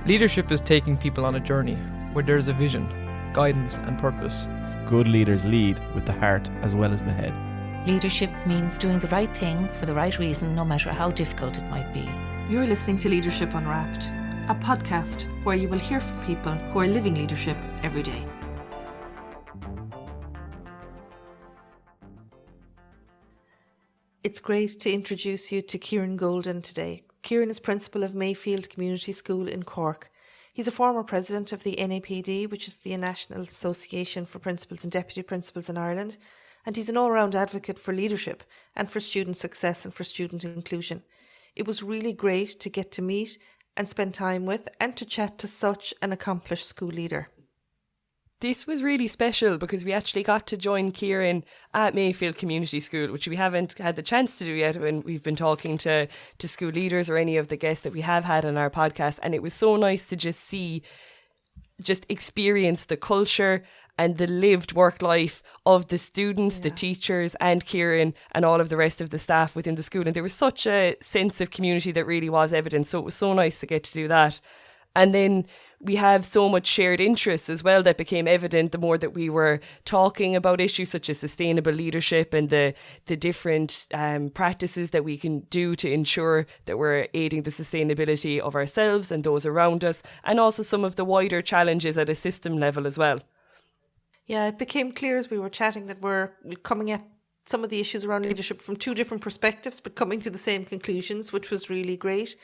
Leadership is taking people on a journey where there's a vision, guidance and purpose. Good leaders lead with the heart as well as the head. Leadership means doing the right thing for the right reason, no matter how difficult it might be. You're listening to Leadership Unwrapped, a podcast where you will hear from people who are living leadership every day. It's great to introduce you to Kieran Golden today. Kieran is principal of Mayfield Community School in Cork. He's a former president of the NAPD, which is the National Association for Principals and Deputy Principals in Ireland, and he's an all-round advocate for leadership and for student success and for student inclusion. It was really great to get to meet and spend time with and to chat to such an accomplished school leader. This was really special because we actually got to join Kieran at Mayfield Community School, which we haven't had the chance to do yet when we've been talking to school leaders or any of the guests that we have had on our podcast. And it was so nice to just experience the culture and the lived work life of the students, the teachers and Kieran and all of the rest of the staff within the school. And there was such a sense of community that really was evident. So it was so nice to get to do that. And then we have so much shared interests as well that became evident the more that we were talking about issues such as sustainable leadership and the different practices that we can do to ensure that we're aiding the sustainability of ourselves and those around us, and also some of the wider challenges at a system level as well. Yeah, it became clear as we were chatting that we're coming at some of the issues around leadership from two different perspectives, but coming to the same conclusions, which was really great.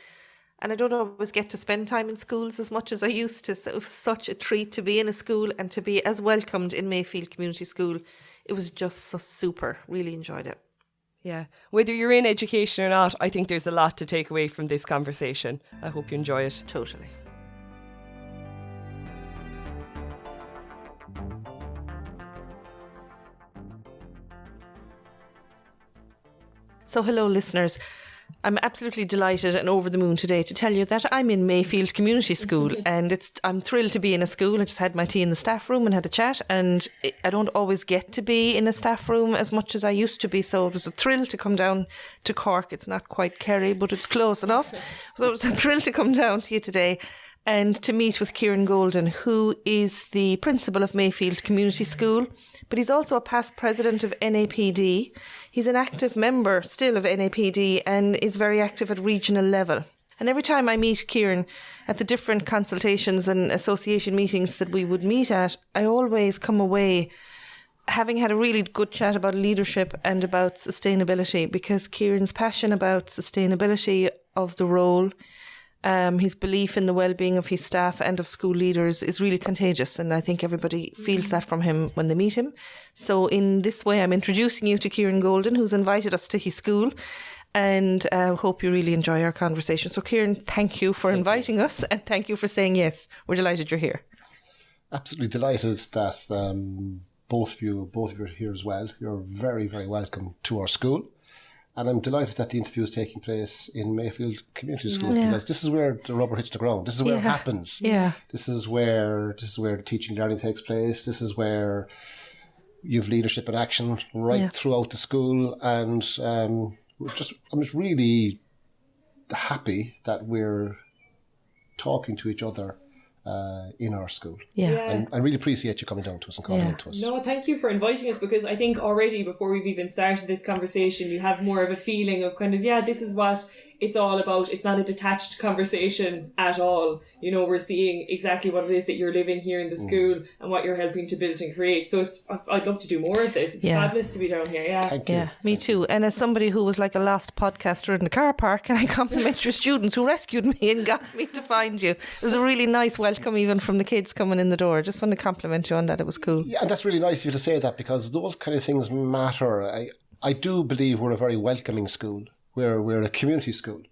And I don't always get to spend time in schools as much as I used to. So it was such a treat to be in a school and to be as welcomed in Mayfield Community School. It was just so super. Really enjoyed it. Yeah. Whether you're in education or not, I think there's a lot to take away from this conversation. I hope you enjoy it. Totally. So hello listeners. I'm absolutely delighted and over the moon today to tell you that I'm in Mayfield Community School and I'm thrilled to be in a school. I just had my tea in the staff room and had a chat, and I don't always get to be in a staff room as much as I used to be, so it was a thrill to come down to Cork. It's not quite Kerry, but it's close enough. So it was a thrill to come down to you today and to meet with Kieran Golden, who is the principal of Mayfield Community School, but he's also a past president of NAPD. He's an active member still of NAPD and is very active at regional level. And every time I meet Kieran at the different consultations and association meetings that we would meet at, I always come away having had a really good chat about leadership and about sustainability, because Kieran's passion about sustainability of the role, his belief in the well-being of his staff and of school leaders is really contagious, and I think everybody feels that from him when they meet him. So in this way, I'm introducing you to Kieran Golden, who's invited us to his school, and hope you really enjoy our conversation. So Kieran, thank you for inviting us, and thank you for saying yes. We're delighted you're here. Absolutely delighted that both of you are here as well. You're very, very welcome to our school. And I'm delighted that the interview is taking place in Mayfield Community School, because this is where the rubber hits the ground. This is where it happens. Yeah. This is where the teaching learning takes place. This is where you've leadership and action throughout the school. And I'm just really happy that we're talking to each other in our school. And I really appreciate you coming down to us and calling in to us. No, thank you for inviting us, because I think already before we've even started this conversation, you have more of a feeling of kind of, this is what it's all about. It's not a detached conversation at all. You know, we're seeing exactly what it is that you're living here in the school and what you're helping to build and create. So I'd love to do more of this. It's fabulous to be down here. Yeah. Thank you. Yeah, me too. And as somebody who was like a lost podcaster in the car park, can I compliment your students who rescued me and got me to find you? It was a really nice welcome even from the kids coming in the door. Just want to compliment you on that. It was cool. Yeah, and that's really nice of you to say that, because those kind of things matter. I do believe we're a very welcoming school. We're a community school.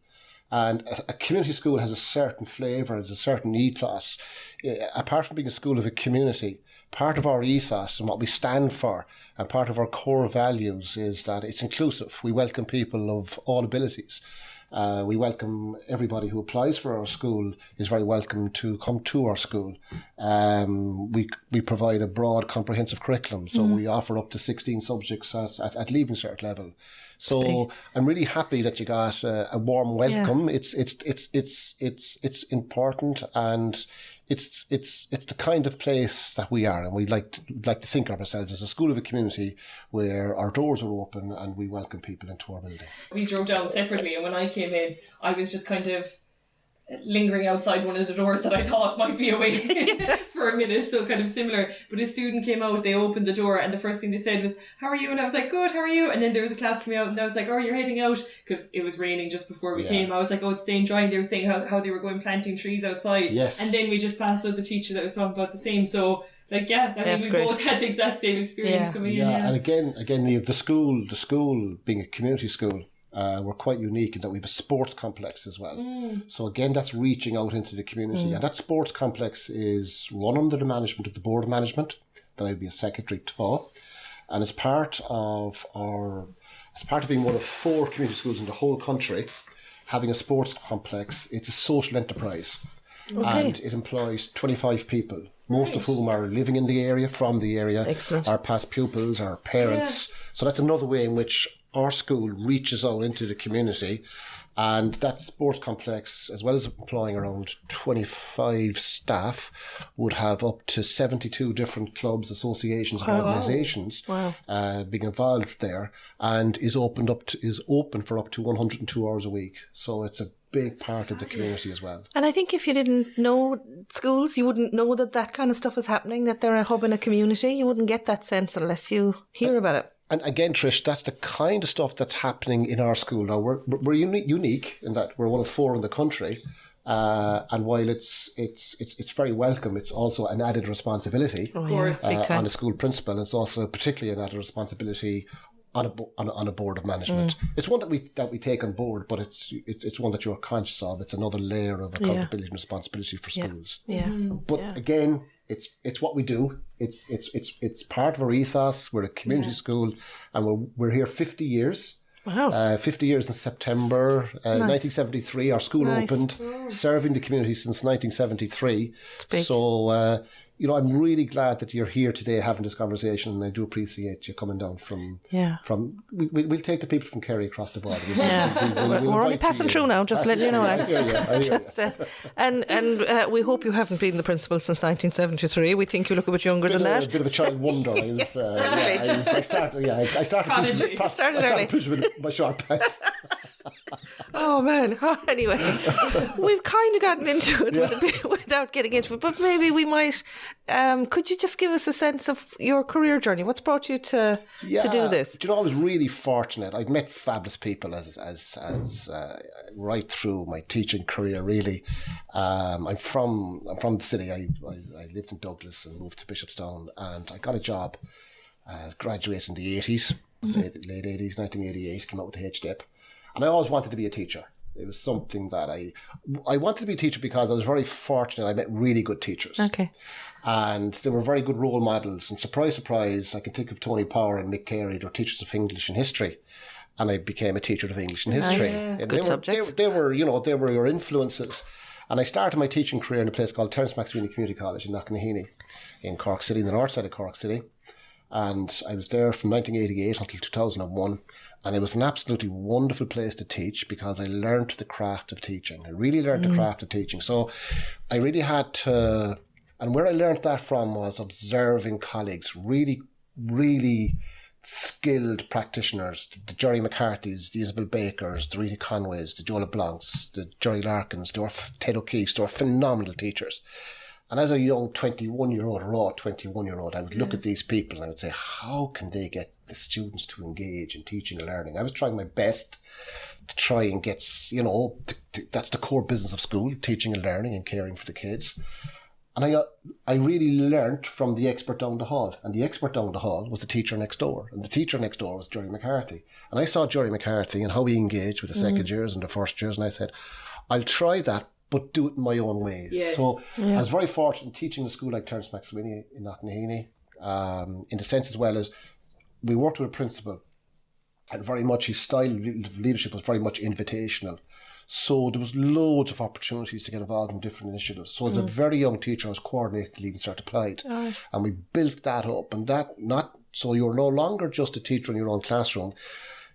And a community school has a certain flavour, has a certain ethos. Apart from being a school of a community, part of our ethos and what we stand for and part of our core values is that it's inclusive. We welcome people of all abilities. We welcome everybody who applies for our school is very welcome to come to our school. We provide a broad, comprehensive curriculum, so we offer up to 16 subjects at Leaving Cert level. So I'm really happy that you got a warm welcome. Yeah. It's important, and it's the kind of place that we are, and we like to think of ourselves as a school of a community where our doors are open and we welcome people into our building. We drove down separately, and when I came in, I was just kind of lingering outside one of the doors that I thought might be away for a minute, so kind of similar. But a student came out, they opened the door, and the first thing they said was, "How are you?" And I was like, "Good, how are you?" And then there was a class coming out, and I was like, "Oh, you're heading out?" Because it was raining just before we came. I was like, "Oh, it's staying dry." And they were saying how they were going planting trees outside. Yes. And then we just passed out the teacher that was talking about the same. So like, I mean, we both had the exact same experience coming in. Yeah, and again, the school being a community school, we're quite unique in that we have a sports complex as well. So again, that's reaching out into the community. And that sports complex is run under the management of the Board of Management that I'd be a secretary to. And as part of being one of 4 community schools in the whole country, having a sports complex, it's a social enterprise. Okay. And it employs 25 people, most of whom are living in the area, from the area. Excellent. Our past pupils, our parents. Yeah. So that's another way in which our school reaches out into the community, and that sports complex, as well as employing around 25 staff, would have up to 72 different clubs, associations, and organisations being involved there, and is open for up to 102 hours a week. So it's a big part of the community as well. And I think if you didn't know schools, you wouldn't know that kind of stuff is happening, that they're a hub in a community. You wouldn't get that sense unless you hear about it. And again, Trish, that's the kind of stuff that's happening in our school. Now, we're unique in that we're one of 4 in the country. And while it's very welcome, it's also an added responsibility on the school principal. It's also particularly an added responsibility on a board of management. It's one that we take on board, but it's one that you're conscious of. It's another layer of accountability and responsibility for schools. But again, it's what we do. It's part of our ethos. We're a community school, and we're here 50 years. Wow. 50 years in September 1973. Our school opened, serving the community since 1973. So, I'm really glad that you're here today having this conversation, and I do appreciate you coming down from. We'll take the people from Kerry across the border. We're only passing through now, just letting you know that. And we hope you haven't been the principal since 1973. We think you look a bit younger than that. A bit of a child wonder. I started early. With my short pants. Oh man. Anyway, we've kind of gotten into it with a bit without getting into it, but maybe we might. Could you just give us a sense of your career journey? What's brought you to do this? Do you know, I was really fortunate. I've met fabulous people as right through my teaching career. Really, I'm from the city. I lived in Douglas and moved to Bishopstown, and I got a job. Graduated in the 80s, late 80s, 1988. Came out with the HDIP. And I always wanted to be a teacher. It was something that I wanted to be a teacher because I was very fortunate. I met really good teachers. Okay. And they were very good role models. And surprise, surprise, I can think of Tony Power and Mick Carey. They were teachers of English and history. And I became a teacher of English and history. And good subjects. They were your influences. And I started my teaching career in a place called Terence McSweeney Community College in Knocknaheeny in Cork City, in the north side of Cork City. And I was there from 1988 until 2001. And it was an absolutely wonderful place to teach because I learned the craft of teaching. I really learned the craft of teaching. So I really had to, and where I learned that from was observing colleagues, really, really skilled practitioners, the Jerry McCarthy's, the Isabel Bakers, the Rita Conways, the Joe LeBlancs, the Jerry Larkins, Ted O'Keefe's, they were phenomenal teachers. And as a young 21-year-old, I would look at these people and I would say, how can they get the students to engage in teaching and learning? I was trying my best to try and get, that's the core business of school, teaching and learning and caring for the kids. And I really learnt from the expert down the hall. And the expert down the hall was the teacher next door. And the teacher next door was Jerry McCarthy. And I saw Jerry McCarthy and how he engaged with the second years and the first years. And I said, I'll try that, but do it in my own ways. Yes. So I was very fortunate teaching in a school like Terence McSweeney in Knocknaheeny, in the sense as well as we worked with a principal, and very much his style of leadership was very much invitational. So there was loads of opportunities to get involved in different initiatives. So as a very young teacher, I was coordinated Leaving Cert Applied. And we built that up. And that so you're no longer just a teacher in your own classroom.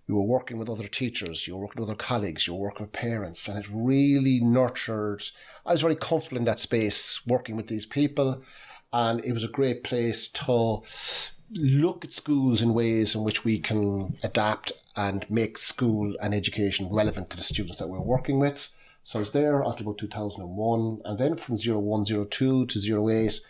You were working with other teachers, you were working with other colleagues, you were working with parents, and it really nurtured. I was very comfortable in that space, working with these people, and it was a great place to look at schools in ways in which we can adapt and make school and education relevant to the students that we're working with. So I was there until about 2001, and then from 0102 to 08,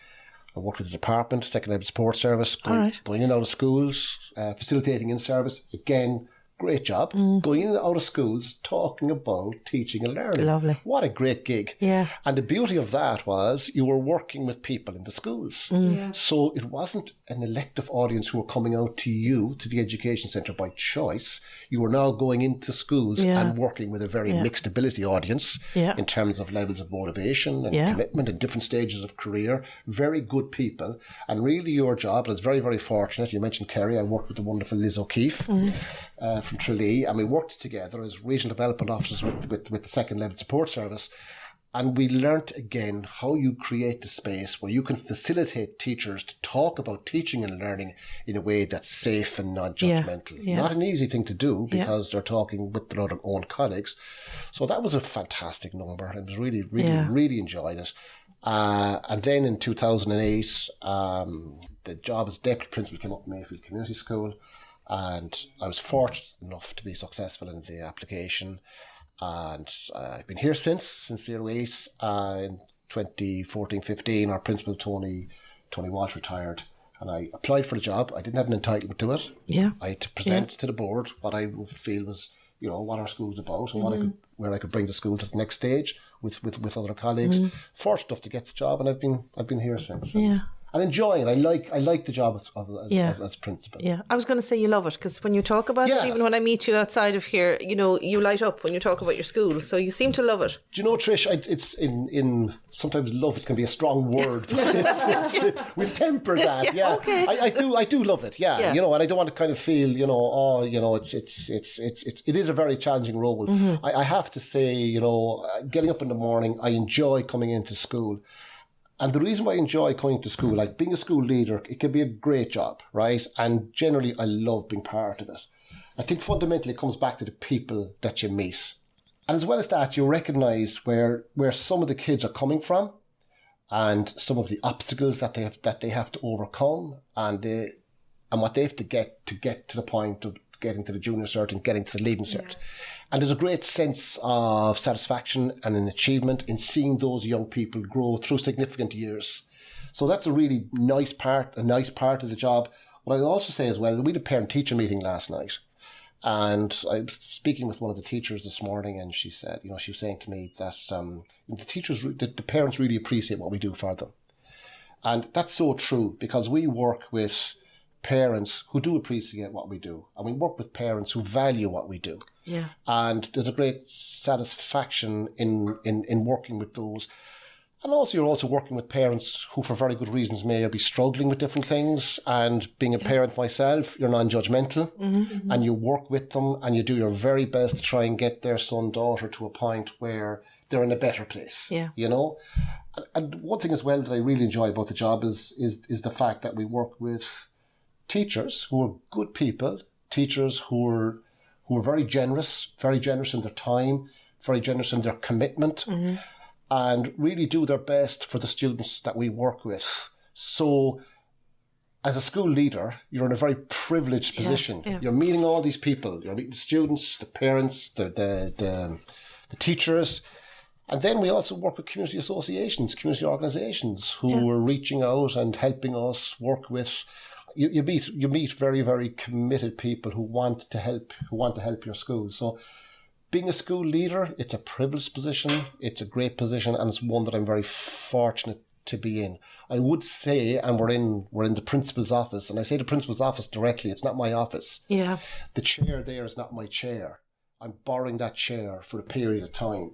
I worked with the department, second level support service, going in and out of schools, facilitating in service. Again, great job. Going in and out of schools, talking about teaching and learning. Lovely. What a great gig. Yeah. And the beauty of that was you were working with people in the schools. So it wasn't an elective audience who were coming out to you, to the education centre by choice. You were now going into schools and working with a very mixed ability audience in terms of levels of motivation and commitment and different stages of career. Very good people. And really your job, I was very, very fortunate. You mentioned Kerry. I worked with the wonderful Liz O'Keefe from Tralee, and we worked together as regional development officers with the second level support service, and we learnt again how you create the space where you can facilitate teachers to talk about teaching and learning in a way that's safe and non-judgmental. Not an easy thing to do because they're talking with their own colleagues. So that was a fantastic number. It was really enjoyed it. And then in 2008, the job as deputy principal came up in Mayfield Community School. And I was fortunate enough to be successful in the application. And I've been here since 08. In 2014-15, our principal, Tony Walsh, retired. And I applied for the job. I didn't have an entitlement to it. Yeah. I had to present to the board what I feel was, what our school's about and where I could bring the school to the next stage with other colleagues. Fortunate enough to get the job, and I've been here since. Yeah. And enjoying it. I like the job as principal. Yeah, I was going to say you love it, because when you talk about it, even when I meet you outside of here, you light up when you talk about your school. So you seem to love it. Do you know, Trish? It's in sometimes love. It can be a strong word, but we'll temper that. Yeah, okay. I do love it. Yeah, and I don't want to kind of feel it is a very challenging role. I have to say, getting up in the morning, I enjoy coming into school. And the reason why I enjoy coming to school, like being a school leader, it can be a great job, right? And generally, I love being part of it. I think fundamentally it comes back to the people that you meet. And as well as that, you recognise where some of the kids are coming from and some of the obstacles that they have to overcome and what they have to get to the point of getting to the junior cert and getting to the leaving cert. And there's a great sense of satisfaction and an achievement in seeing those young people grow through significant years. So that's a really nice part of the job. What I also say as well, we had a parent-teacher meeting last night. And I was speaking with one of the teachers this morning, and she said, she was saying to me that the parents really appreciate what we do for them. And that's so true, because we work with parents who do appreciate what we do, and we work with parents who value what we do. Yeah. And there's a great satisfaction in working with those. And also you're also working with parents who for very good reasons may be struggling with different things, and being a parent myself, you're non-judgmental and you work with them and you do your very best to try and get their son, daughter to a point where they're in a better place. Yeah. And one thing as well that I really enjoy about the job is the fact that we work with teachers who are good people, teachers who are very generous in their time, very generous in their commitment, and really do their best for the students that we work with. So as a school leader, you're in a very privileged position. Yeah. You're meeting all these people. You're meeting the students, the parents, the teachers. And then we also work with community associations, community organisations who are reaching out and helping us work with. You meet very, very committed people who want to help your school. So being a school leader, it's a privileged position, it's a great position, and it's one that I'm very fortunate to be in. I would say, and we're in the principal's office, and I say the principal's office directly, it's not my office. Yeah. The chair there is not my chair. I'm borrowing that chair for a period of time.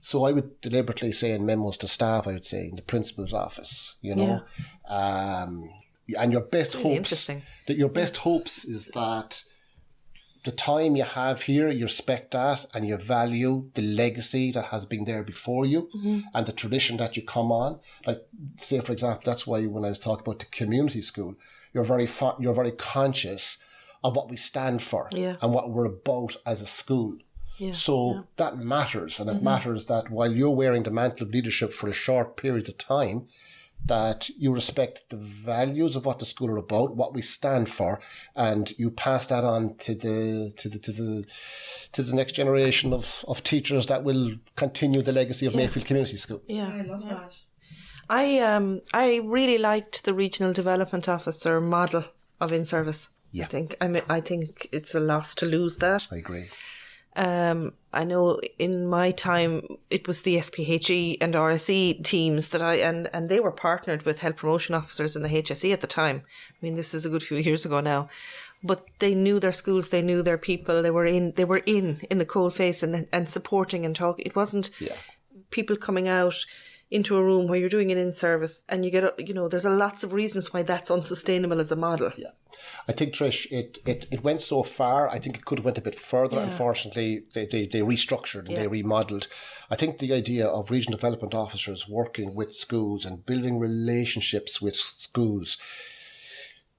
So I would deliberately say in memos to staff, I would say in the principal's office, And your best hopes is that the time you have here, you respect that and you value the legacy that has been there before you and the tradition that you come on. Like, say, for example, that's why when I was talking about the community school, you're very conscious of what we stand for and what we're about as a school. So that matters. And it matters that while you're wearing the mantle of leadership for a short period of time, that you respect the values of what the school are about, what we stand for, and you pass that on to the next generation of teachers that will continue the legacy of Mayfield Community School. Yeah, I love that. I really liked the regional development officer model of in-service. Yeah. I think it's a loss to lose that. I agree. I know in my time it was the SPHE and RSE teams that and they were partnered with health promotion officers in the HSE at the time. I mean, this is a good few years ago now, but they knew their schools, they knew their people, they were in the cold face and supporting and talking. It wasn't people coming out into a room where you're doing an in-service and you get, there's lots of reasons why that's unsustainable as a model. Yeah. I think, Trish, it went so far. I think it could have went a bit further. Unfortunately, they restructured and they remodeled. I think the idea of regional development officers working with schools and building relationships with schools,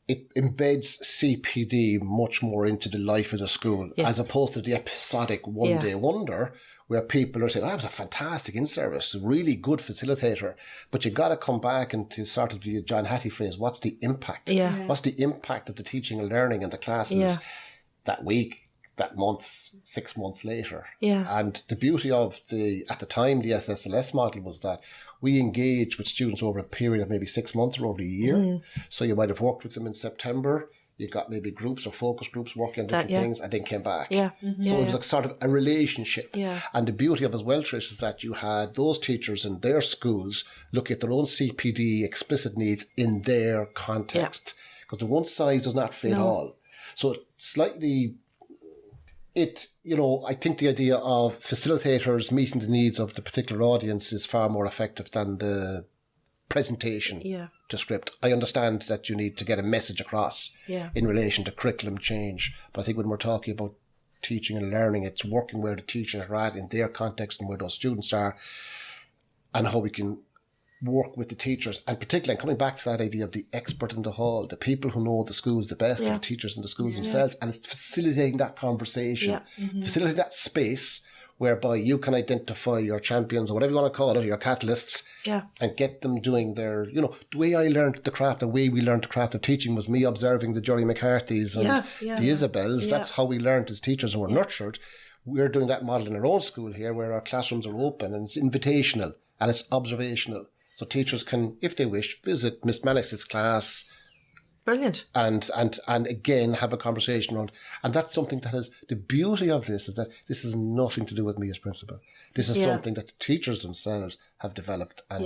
it embeds CPD much more into the life of the school as opposed to the episodic one-day wonder where people are saying, that was a fantastic in-service, a really good facilitator. But you got to come back into sort of the John Hattie phrase, what's the impact? Yeah. What's the impact of the teaching and learning in the classes that week, that month, 6 months later? Yeah. And the beauty of at the time, the SSLS model was that we engage with students over a period of maybe 6 months or over a year. So you might have worked with them in September. You got maybe groups or focus groups working on different things and then came back. Yeah. So it was like sort of a relationship. Yeah. And the beauty of it as well, Trish, is that you had those teachers in their schools look at their own CPD explicit needs in their context. Because the one size does not fit all. So slightly... I think the idea of facilitators meeting the needs of the particular audience is far more effective than the presentation to script. I understand that you need to get a message across in relation to curriculum change, but I think when we're talking about teaching and learning, it's working where the teachers are at in their context and where those students are, and how we can work with the teachers, and particularly coming back to that idea of the expert in the hall, the people who know the schools the best, the teachers in the schools themselves, and it's facilitating that conversation, facilitating that space whereby you can identify your champions or whatever you want to call it, your catalysts, and get them doing their, the way I learned the craft, the way we learned the craft of teaching was me observing the Jerry McCarthy's and the Isabels. That's how we learned as teachers and were nurtured. We're doing that model in our own school here where our classrooms are open and it's invitational and it's observational. So teachers can, if they wish, visit Miss Mannix's class. Brilliant. And again, have a conversation around. And that's something that is, the beauty of this is that this has nothing to do with me as principal. This is something that the teachers themselves have developed. And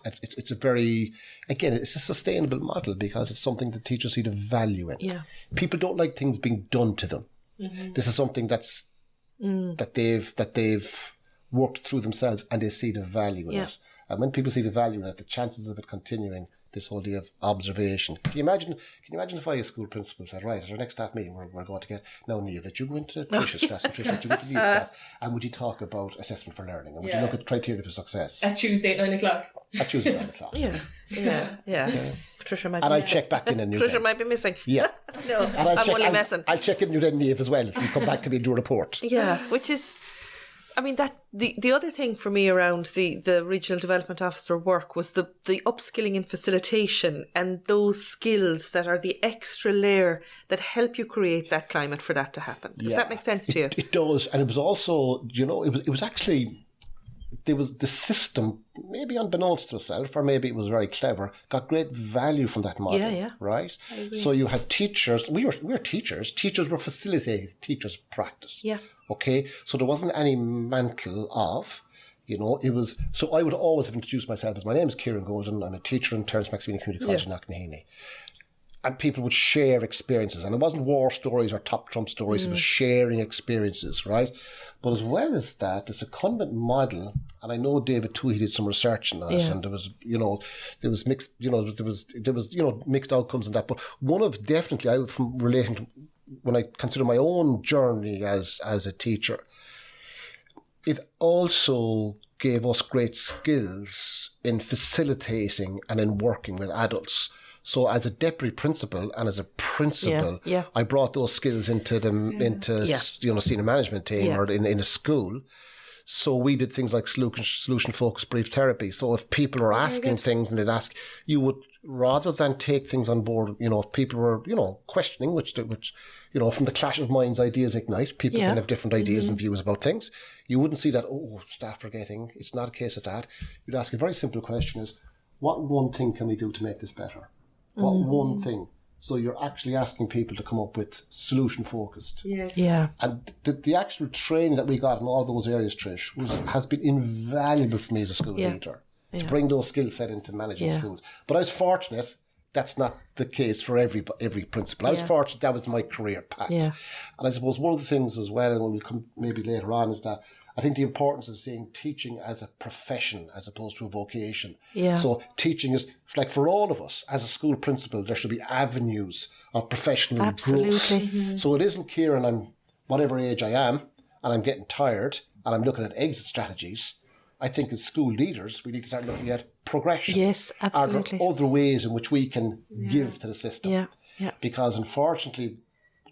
it's a very, again, it's a sustainable model because it's something that teachers see the value in. Yeah. People don't like things being done to them. This is something that they've worked through themselves and they see the value in it. And when people see the value in it, the chances of it continuing, this whole idea of observation. Can you imagine if I, a school principal, said, right, at our next staff meeting, we're going to get, now, Niamh, that you go into Trish's class and Trish, that you go into Niamh's class, and would you talk about assessment for learning? And would you look at criteria for success? At Tuesday at 9 o'clock. At Tuesday at 9 o'clock. Yeah. Patricia might and be I'll check back in and you Patricia might be missing. Yeah. No, And I'm only messing. I'll check in with you then, Niamh, as well. You come back to me and do a report. Yeah, which is... I mean, that the other thing for me around the regional development officer work was the upskilling in facilitation and those skills that are the extra layer that help you create that climate for that to happen. Does that make sense to you? It does. And it was also, it was actually, there was the system, maybe unbeknownst to itself, or maybe it was very clever, got great value from that model, right? So you had teachers, we were teachers were facilitating teachers' practice. Yeah. Okay, so there wasn't any mantle of, it was, so I would always have introduced myself as, my name is Kieran Golden, I'm a teacher in Terence Maximilian Community College in Knocknaheeny. And people would share experiences, and it wasn't war stories or top trump stories, it was sharing experiences, right? But as well as that, the secondment model, and I know David Toohey did some research on it, and there was, there was mixed, there was mixed outcomes in that, but one of definitely, from relating to when I consider my own journey as a teacher, it also gave us great skills in facilitating and in working with adults. So as a deputy principal and as a principal, I brought those skills into senior management team or in a school. So we did things like solution-focused brief therapy. So if people were asking things and they'd ask, you would, rather than take things on board, if people were, questioning, which from the clash of minds, ideas ignite. People can have different ideas and views about things. You wouldn't see that, staff are getting, it's not a case of that. You'd ask a very simple question is, what one thing can we do to make this better? What one thing? So you're actually asking people to come up with solution-focused. Yes. Yeah. And the actual training that we got in all those areas, Trish, has been invaluable for me as a school leader to bring those skill set into managing schools. But I was fortunate that's not the case for every principal. I was fortunate that was my career path. Yeah. And I suppose one of the things as well, and we'll come maybe later on, is that I think the importance of seeing teaching as a profession as opposed to a vocation. Yeah. So teaching is, like for all of us, as a school principal, there should be avenues of professional growth. So it isn't, Kieran, I'm whatever age I am, and I'm getting tired, and I'm looking at exit strategies. I think as school leaders, we need to start looking at progression. Yes, absolutely. Are there other ways in which we can give to the system? Yeah. Because unfortunately,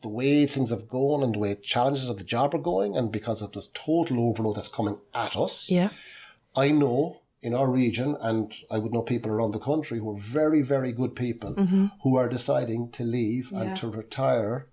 the way things have gone and the way challenges of the job are going, and because of this total overload that's coming at us, I know in our region, and I would know people around the country who are very, very good people who are deciding to leave and to retire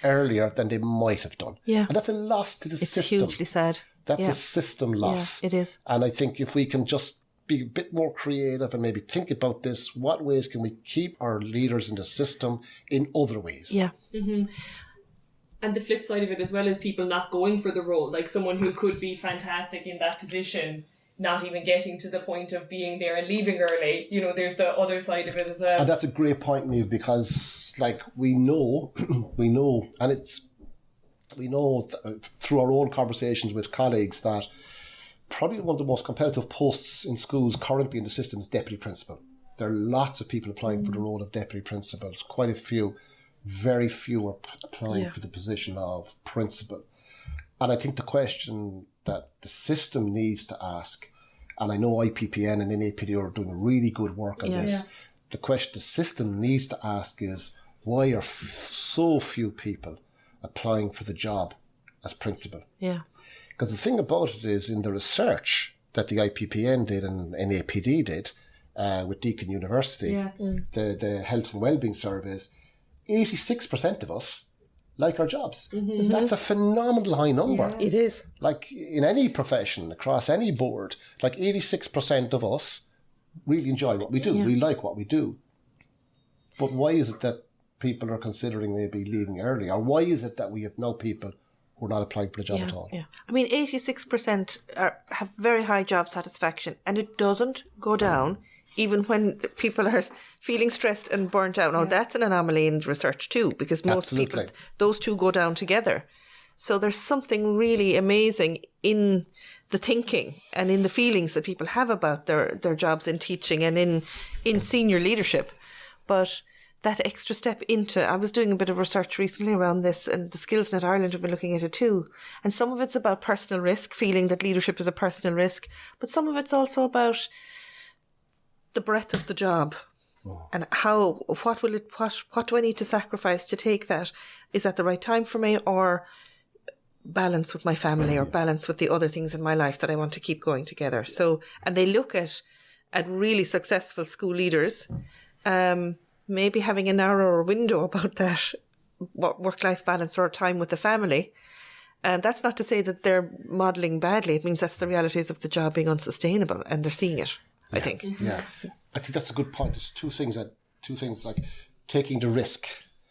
earlier than they might have done. Yeah. And that's a loss to the system. It's hugely sad. That's a system loss. Yeah, it is. And I think if we can just be a bit more creative and maybe think about this, what ways can we keep our leaders in the system in other ways? Yeah. And the flip side of it as well is people not going for the role, like someone who could be fantastic in that position, not even getting to the point of being there and leaving early. There's the other side of it as well. And that's a great point, Niamh, because we know, through our own conversations with colleagues that probably one of the most competitive posts in schools currently in the system is deputy principal. There are lots of people applying for the role of deputy principal. Quite a few, very few are applying for the position of principal. And I think the question that the system needs to ask, and I know IPPN and NAPD are doing really good work on this, the question the system needs to ask is, why are so few people applying for the job as principal? Yeah. Because the thing about it is, in the research that the IPPN did and NAPD did with Deakin University, the health and wellbeing surveys, 86% of us like our jobs. That's a phenomenal high number. Yeah. It is. Like in any profession, across any board, like 86% of us really enjoy what we do. We like what we do. But why is it that people are considering maybe leaving early? Or why is it that we have no people who are not applying for the job at all? Yeah. I mean, 86% have very high job satisfaction, and it doesn't go down even when people are feeling stressed and burnt out. Now, that's an anomaly in research too, because most people, those two go down together. So there's something really amazing in the thinking and in the feelings that people have about their jobs in teaching and in senior leadership. But that extra step into, I was doing a bit of research recently around this, and the SkillsNet Ireland have been looking at it too. And some of it's about personal risk, feeling that leadership is a personal risk, but some of it's also about the breadth of the job. And what do I need to sacrifice to take that? Is that the right time for me, or balance with my family, or balance with the other things in my life that I want to keep going together? So, and they look at really successful school leaders, maybe having a narrower window about that work-life balance or time with the family. And that's not to say that they're modelling badly. It means that's the realities of the job being unsustainable, and they're seeing it, I think. Yeah, I think that's a good point. There's two things like taking the risk.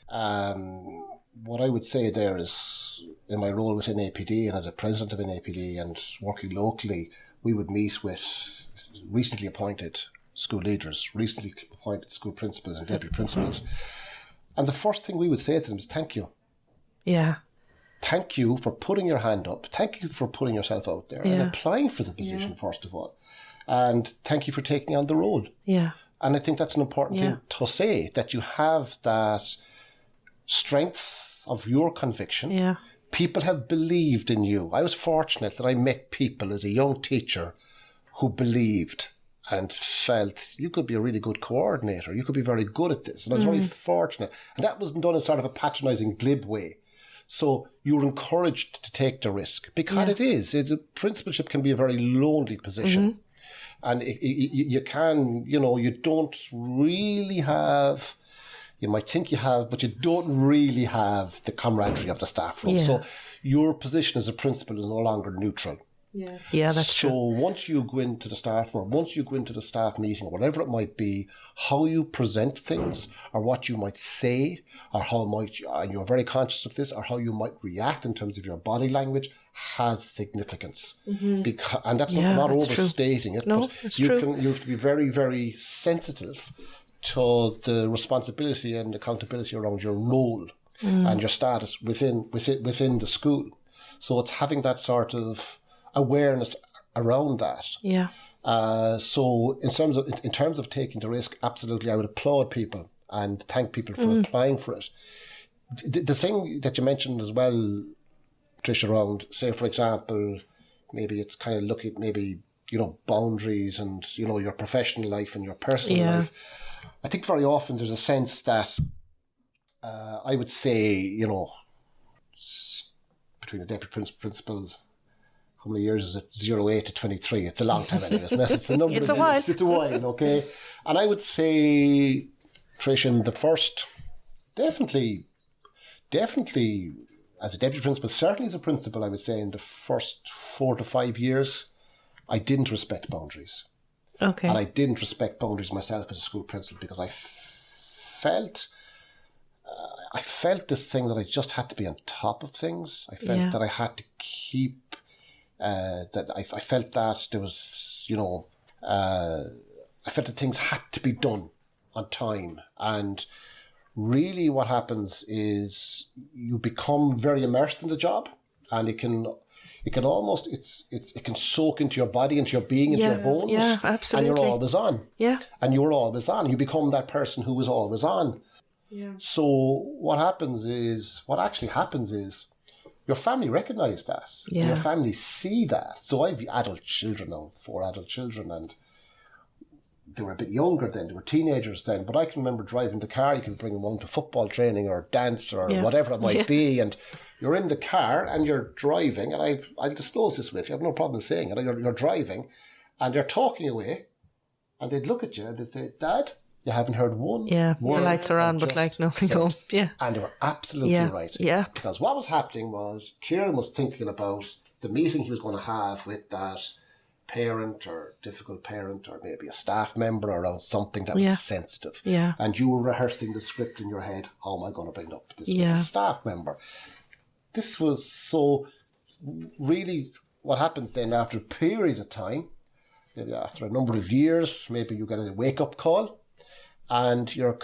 What I would say there is, in my role within APD and as a president of NAPD and working locally, we would meet with recently appointed school leaders, recently appointed school principals and deputy principals. And the first thing we would say to them is thank you. Yeah. Thank you for putting your hand up. Thank you for putting yourself out there and applying for the position, first of all. And thank you for taking on the role. Yeah. And I think that's an important thing to say, that you have that strength of your conviction. Yeah. People have believed in you. I was fortunate that I met people as a young teacher who believed and felt you could be a really good coordinator. You could be very good at this. And I was very fortunate. And that wasn't done in sort of a patronising, glib way. So you were encouraged to take the risk because it is. The principalship can be a very lonely position. And you can, you don't really have, you might think you have, but you don't really have the camaraderie of the staff room. So your position as a principal is no longer neutral. Yeah, that's so true. once you go into the staff room, once you go into the staff meeting, whatever it might be, how you present things or what you might say or how might you, and you're very conscious of this, or how you might react in terms of your body language has significance. Because, and that's not that's overstating it, No, but it's you true. have to be very, very sensitive to the responsibility and accountability around your role and your status within the school. So it's having that sort of awareness around that. Yeah. So in terms of taking the risk, absolutely, I would applaud people and thank people for applying for it. The thing that you mentioned as well, Trish, around, say, for example, maybe it's kind of looking at maybe, boundaries and, your professional life and your personal life. I think very often there's a sense that I would say, between a deputy principal, how many years is it? 08 to 23. It's a long time, isn't it? It's a number It's of a while. years. It's a while, okay? And I would say, Trish, in the first, definitely, as a deputy principal, certainly as a principal, I would say in the first 4 to 5 years, I didn't respect boundaries. Okay. And I didn't respect boundaries myself as a school principal because I felt this thing that I just had to be on top of things. I felt that I had to keep, that I felt that there was, I felt that things had to be done on time. And really what happens is you become very immersed in the job, and it can almost, it can soak into your body, into your being, into your bones. Yeah, absolutely. And you're always on. Yeah. And you're always on. You become that person who is always on. Yeah. So what actually happens is your family recognise that. Yeah. Your family see that. So I've adult children now, 4 adult children, and they were a bit younger then, they were teenagers then, but I can remember driving the car. You can bring them along to football training or dance or whatever it might be, and you're in the car and you're driving, and I'll disclose this with you, I have no problem saying it, you're driving and you're talking away, and they'd look at you and they'd say, "Dad, you haven't heard one Yeah, the word lights are I on, but just like nothing said." home. Yeah. And they were absolutely right. Yeah. Because what was happening was Kieran was thinking about the meeting he was going to have with that parent or difficult parent or maybe a staff member around something that was sensitive. Yeah. And you were rehearsing the script in your head. How am I going to bring up this with the staff member? This was so really what happens then after a period of time, maybe after a number of years, maybe you get a wake-up call, and you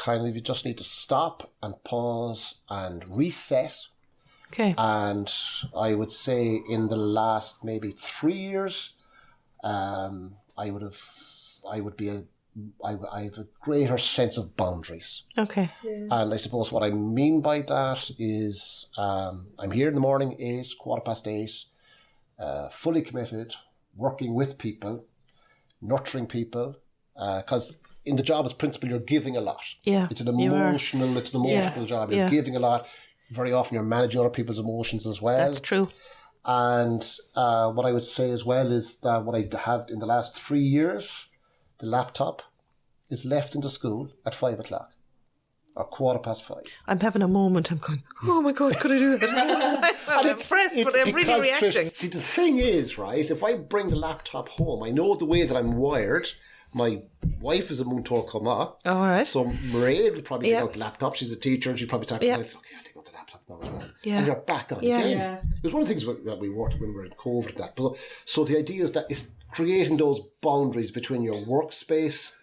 just need to stop and pause and reset. Okay. And I would say in the last maybe 3 years, I have a greater sense of boundaries. Okay. And I suppose what I mean by that is I'm here in the morning, 8, 8:15, fully committed, working with people, nurturing people, because in the job as principal, you're giving a lot. Yeah, It's an emotional job. You're giving a lot. Very often you're managing other people's emotions as well. That's true. And what I would say as well is that what I have in the last 3 years, the laptop is left in the school at 5 o'clock or 5:15. I'm having a moment. I'm going, oh my God, could I do that? I'm impressed, but I'm really because, reacting. Trish, see, the thing is, right, if I bring the laptop home, I know the way that I'm wired. My wife is a Muntor Coma. All right. So Mairead will probably take out the laptop. She's a teacher and she'll probably start, okay, I'll take out the laptop now as well. Yeah. And you're back on again. It was one of the things that we worked when we were in COVID. So the idea is that it's creating those boundaries between your workspace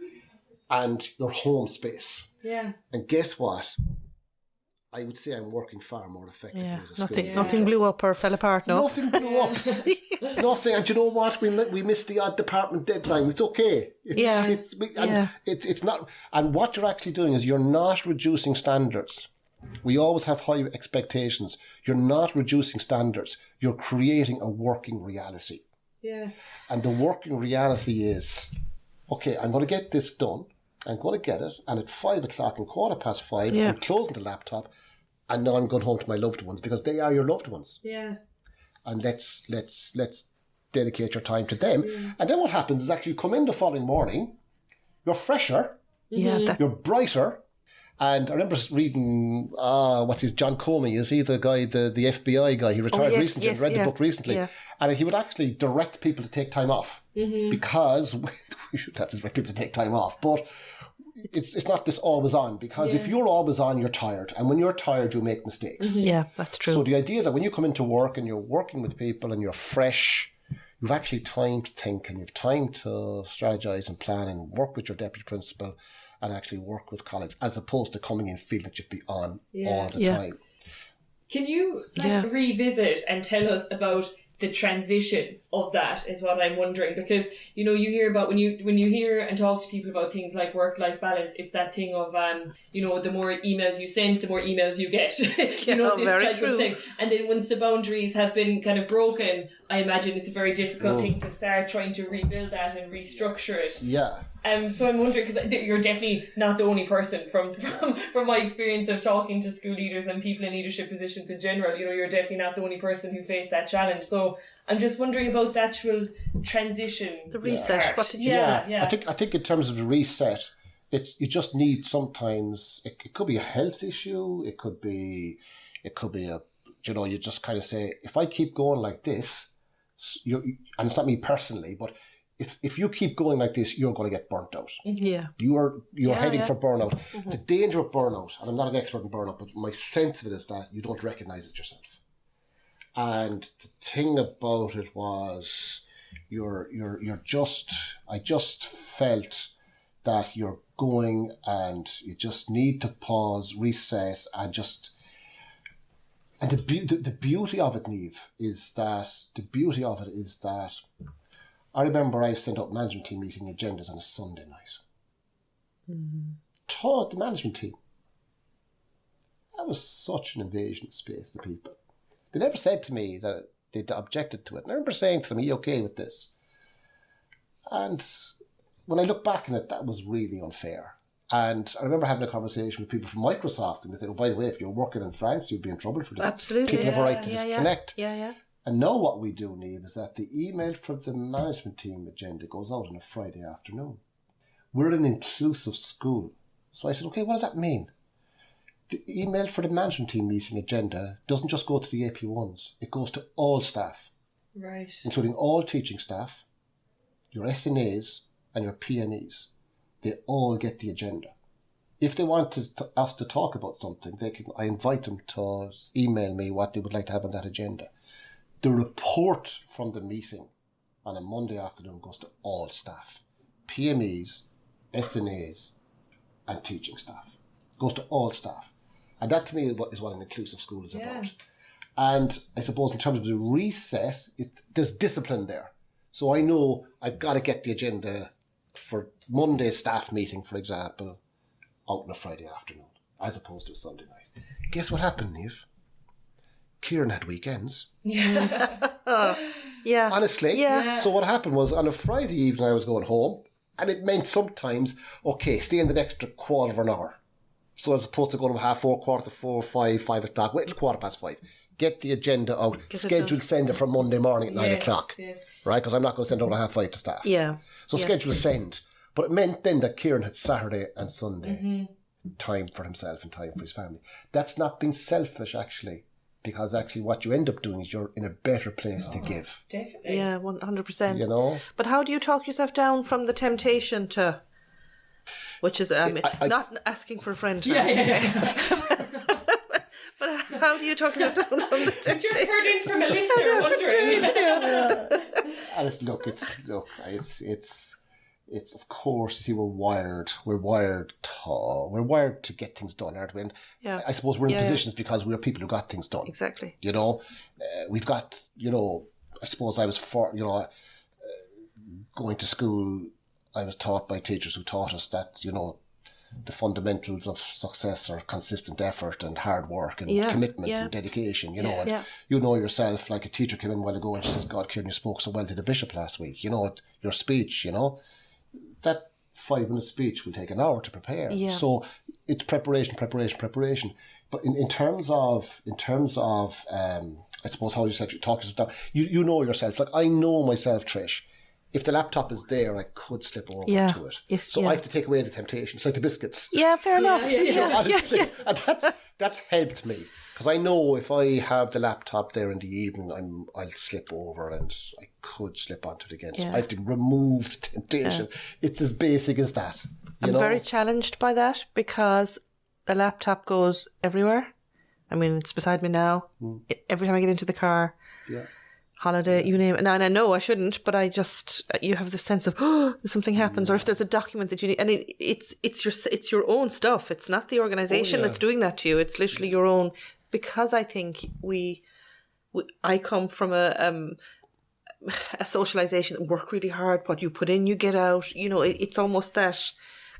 and your home space. Yeah. And guess what? I would say I'm working far more effectively as a school. Nothing blew up or fell apart, no? Nothing blew up. Nothing. And you know what? We missed the odd department deadline. It's okay. It's not. And what you're actually doing is you're not reducing standards. We always have high expectations. You're not reducing standards. You're creating a working reality. Yeah. And the working reality is, okay, I'm going to get this done. I'm going to get it. And at 5 o'clock and 5:15, I'm closing the laptop. And now I'm going home to my loved ones because they are your loved ones. Yeah. And let's dedicate your time to them. And then what happens is actually you come in the following morning, you're fresher, you're brighter. And I remember reading, John Comey, is he the guy, the FBI guy? He retired recently and read the book recently. Yeah. And he would actually direct people to take time off because we should have to direct people to take time off. But it's not this always on, because if you're always on, you're tired. And when you're tired, you make mistakes. Yeah, that's true. So the idea is that when you come into work and you're working with people and you're fresh, you've actually time to think and you've time to strategize and plan and work with your deputy principal and actually work with colleagues, as opposed to coming in feeling that you'd be on all the time. Can you revisit and tell us about the transition of that, is what I'm wondering, because you hear about when you hear and talk to people about things like work-life balance, it's that thing of the more emails you send, the more emails you get. This type of thing. And then once the boundaries have been kind of broken, I imagine it's a very difficult thing to start trying to rebuild that and restructure it. Yeah. So I'm wondering, because you're definitely not the only person from my experience of talking to school leaders and people in leadership positions in general. You're definitely not the only person who faced that challenge. So I'm just wondering about the actual transition, the reset. Part. What did you? I think in terms of the reset, you just need sometimes. It could be a health issue. It could be a you just kind of say, if I keep going like this, and it's not me personally, but if you keep going like this, you're going to get burnt out. Yeah. You're heading for burnout. The danger of burnout, and I'm not an expert in burnout, but my sense of it is that you don't recognize it yourself. And the thing about it was, I just felt that you're going and you just need to pause, reset, and the beauty of it, Niamh, is that I remember I sent out management team meeting agendas on a Sunday night. Taught the management team. That was such an invasion of space to people. They never said to me that they objected to it. And I remember saying to them, are you okay with this? And when I look back on it, that was really unfair. And I remember having a conversation with people from Microsoft, and they said, oh, by the way, if you're working in France, you'd be in trouble for this. Absolutely. People have a right to disconnect. Yeah. And now what we do, Niamh, is that the email from the management team agenda goes out on a Friday afternoon. We're an inclusive school. So I said, okay, what does that mean? The email for the management team meeting agenda doesn't just go to the AP1s. It goes to all staff. Right. Including all teaching staff, your SNAs and your PMEs. They all get the agenda. If they want us to talk about something, I invite them to email me what they would like to have on that agenda. The report from the meeting on a Monday afternoon goes to all staff, PMEs, SNAs, and teaching staff. It goes to all staff. And that to me is what an inclusive school is about. And I suppose in terms of the reset, there's discipline there. So I know I've got to get the agenda for Monday's staff meeting, for example, out on a Friday afternoon, as opposed to a Sunday night. Guess what happened, Niamh? Kieran had weekends. Yeah. Honestly. Yeah. So what happened was, on a Friday evening I was going home, and it meant sometimes, okay, stay in the extra quarter of an hour. So as opposed to going to 4:30, 4:45, 5 o'clock, wait till 5:15. Get the agenda out. Schedule send it for Monday morning at 9 o'clock. Yes. Right? Because I'm not going to send it out at 5:30 to staff. Yeah. So schedule send. But it meant then that Kieran had Saturday and Sunday time for himself and time for his family. That's not being selfish, actually. Because actually what you end up doing is you're in a better place to give. Definitely. Yeah, 100%. You know? But how do you talk yourself down from the temptation to... Which is not asking for a friend. But how do you talk yourself down from the temptation? Just heard in from a listener wondering. And it's of course, you see, we're wired to get things done, aren't we? And I suppose we're in positions because we're people who got things done. Exactly. You know, we've got, I suppose I was going to school, I was taught by teachers who taught us that, the fundamentals of success are consistent effort and hard work and commitment and dedication, you know. And you know yourself, like a teacher came in a while ago and she says, God, Kieran, you spoke so well to the bishop last week. You know, your speech, you know, that 5-minute speech will take an hour to prepare. Yeah. So it's preparation. But in terms of I suppose how yourself, you talk yourself down, you know yourself. Like I know myself, Trish. If the laptop is there, I could slip over to it. Yes, so I have to take away the temptation. It's like the biscuits. Yeah, fair enough. Honestly. And that's helped me. Because I know if I have the laptop there in the evening, I'll slip over and I could slip onto it again. So I have to remove the temptation. It's as basic as that. I'm very challenged by that because the laptop goes everywhere. I mean, it's beside me now. Every time I get into the car. Yeah. Holiday, you name it. Now, and I know I shouldn't, but I just, you have the sense of, if something happens, or if there's a document that you need, and it's your own stuff. It's not the organisation that's doing that to you. It's literally your own, because I think I come from a socialisation, work really hard, what you put in, you get out, you know, it's almost that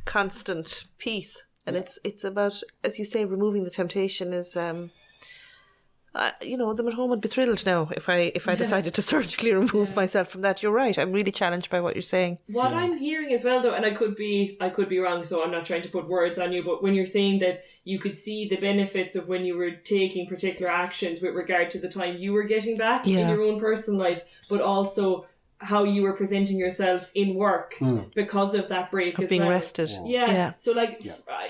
constant piece. And it's about, as you say, removing the temptation is, you know, them at home would be thrilled now if I decided to surgically remove myself from that. You're right. I'm really challenged by what you're saying. What I'm hearing as well, though, and I could be wrong, so I'm not trying to put words on you, but when you're saying that you could see the benefits of when you were taking particular actions with regard to the time you were getting back in your own personal life, but also how you were presenting yourself in work because of that break of being rested. Yeah. So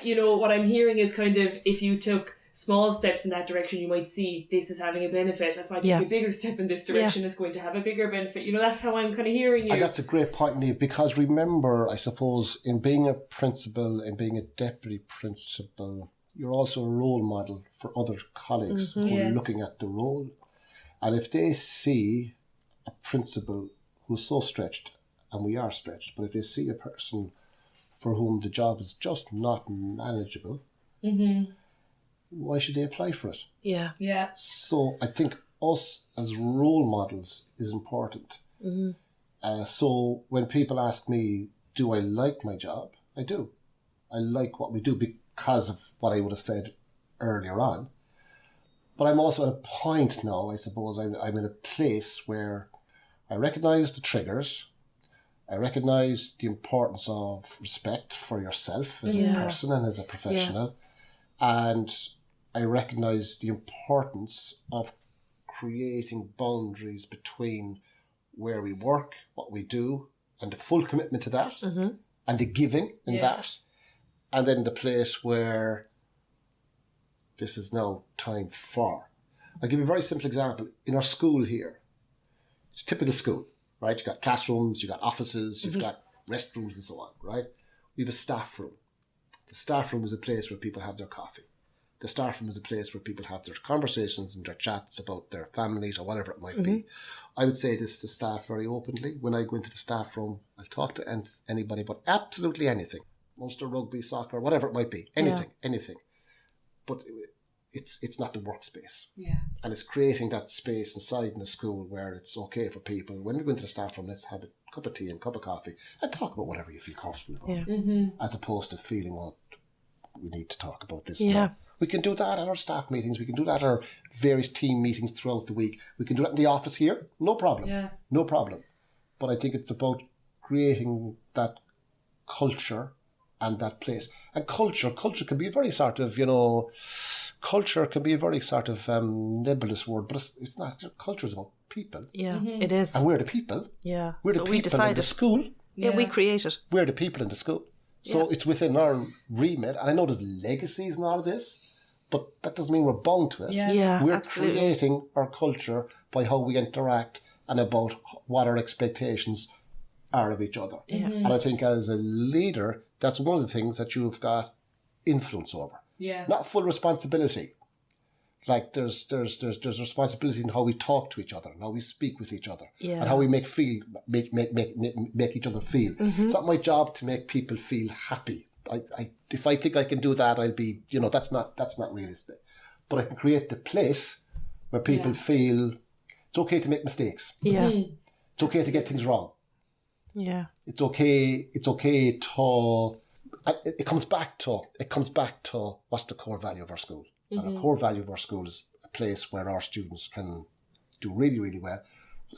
you know, what I'm hearing is kind of, if you took small steps in that direction, you might see this is having a benefit. If I take a bigger step in this direction, it's going to have a bigger benefit. You know, that's how I'm kind of hearing you. And that's a great point, Niamh, because remember, I suppose, in being a principal and being a deputy principal, you're also a role model for other colleagues who are looking at the role. And if they see a principal who's so stretched, and we are stretched, but if they see a person for whom the job is just not manageable, why should they apply for it? Yeah. So I think us as role models is important. So when people ask me, do I like my job? I do. I like what we do because of what I would have said earlier on. But I'm also at a point now, I suppose, I'm in a place where I recognise the triggers. I recognise the importance of respect for yourself as a person and as a professional. And I recognise the importance of creating boundaries between where we work, what we do, and the full commitment to that, and the giving in that, and then the place where this is now time for. I'll give you a very simple example. In our school here, it's a typical school, right? You've got classrooms, you've got offices, you've got restrooms and so on, right? We have a staff room. The staff room is a place where people have their coffee. The staff room is a place where people have their conversations and their chats about their families or whatever it might be. I would say this to staff very openly. When I go into the staff room, I'll talk to anybody about absolutely anything. Munster, rugby, soccer, whatever it might be. Anything. But it's not the workspace. Yeah. And it's creating that space inside in the school where it's okay for people, when we go into the staff room, let's have a cup of tea and a cup of coffee and talk about whatever you feel comfortable about. As opposed to feeling, we need to talk about this now. We can do that at our staff meetings. We can do that at our various team meetings throughout the week. We can do that in the office here. No problem. Yeah. No problem. But I think it's about creating that culture and that place. And culture can be a very sort of, nebulous word, but it's not. Culture is about people. Yeah, it is. And we're the people. Yeah. We're the people in the school. Yeah, we create it. We're the people in the school. So it's within our remit. And I know there's legacies in all of this, but that doesn't mean we're bound to it. Yeah, we're absolutely. creating our culture by how we interact and about what our expectations are of each other. Yeah. And I think as a leader, that's one of the things that you've got influence over. Yeah. Not full responsibility. Like there's responsibility in how we talk to each other and how we speak with each other and how we make each other feel. It's not my job to make people feel happy. If I think I can do that, I'll be, that's not realistic. But I can create the place where people feel it's okay to make mistakes. Yeah. It's okay to get things wrong. Yeah. It's okay to it comes back to what's the core value of our school. And our core value of our school is a place where our students can do really, really well.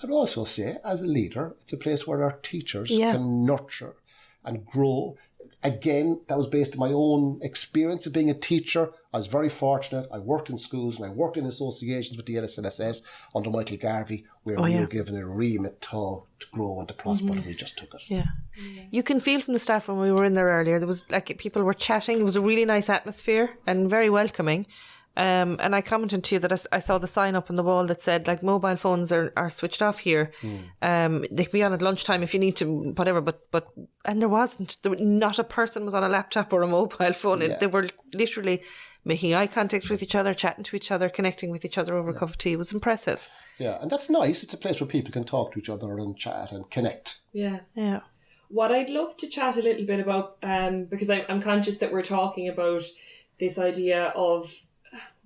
I'd also say, as a leader, it's a place where our teachers can nurture and grow. Again, that was based on my own experience of being a teacher. I was very fortunate. I worked in schools and I worked in associations with the LSNSS under Michael Garvey, where we were given a remit to grow and to prosper, and we just took it. Yeah. You can feel from the staff when we were in there earlier, there was people were chatting. There was a really nice atmosphere and very welcoming. And I commented to you that I saw the sign up on the wall that said mobile phones are switched off here. They can be on at lunchtime if you need to, whatever. But there wasn't. Not a person was on a laptop or a mobile phone. They were literally making eye contact with each other, chatting to each other, connecting with each other over a cup of tea. It was impressive. Yeah, and that's nice. It's a place where people can talk to each other and chat and connect. Yeah. Yeah. What I'd love to chat a little bit about, because I'm conscious that we're talking about this idea of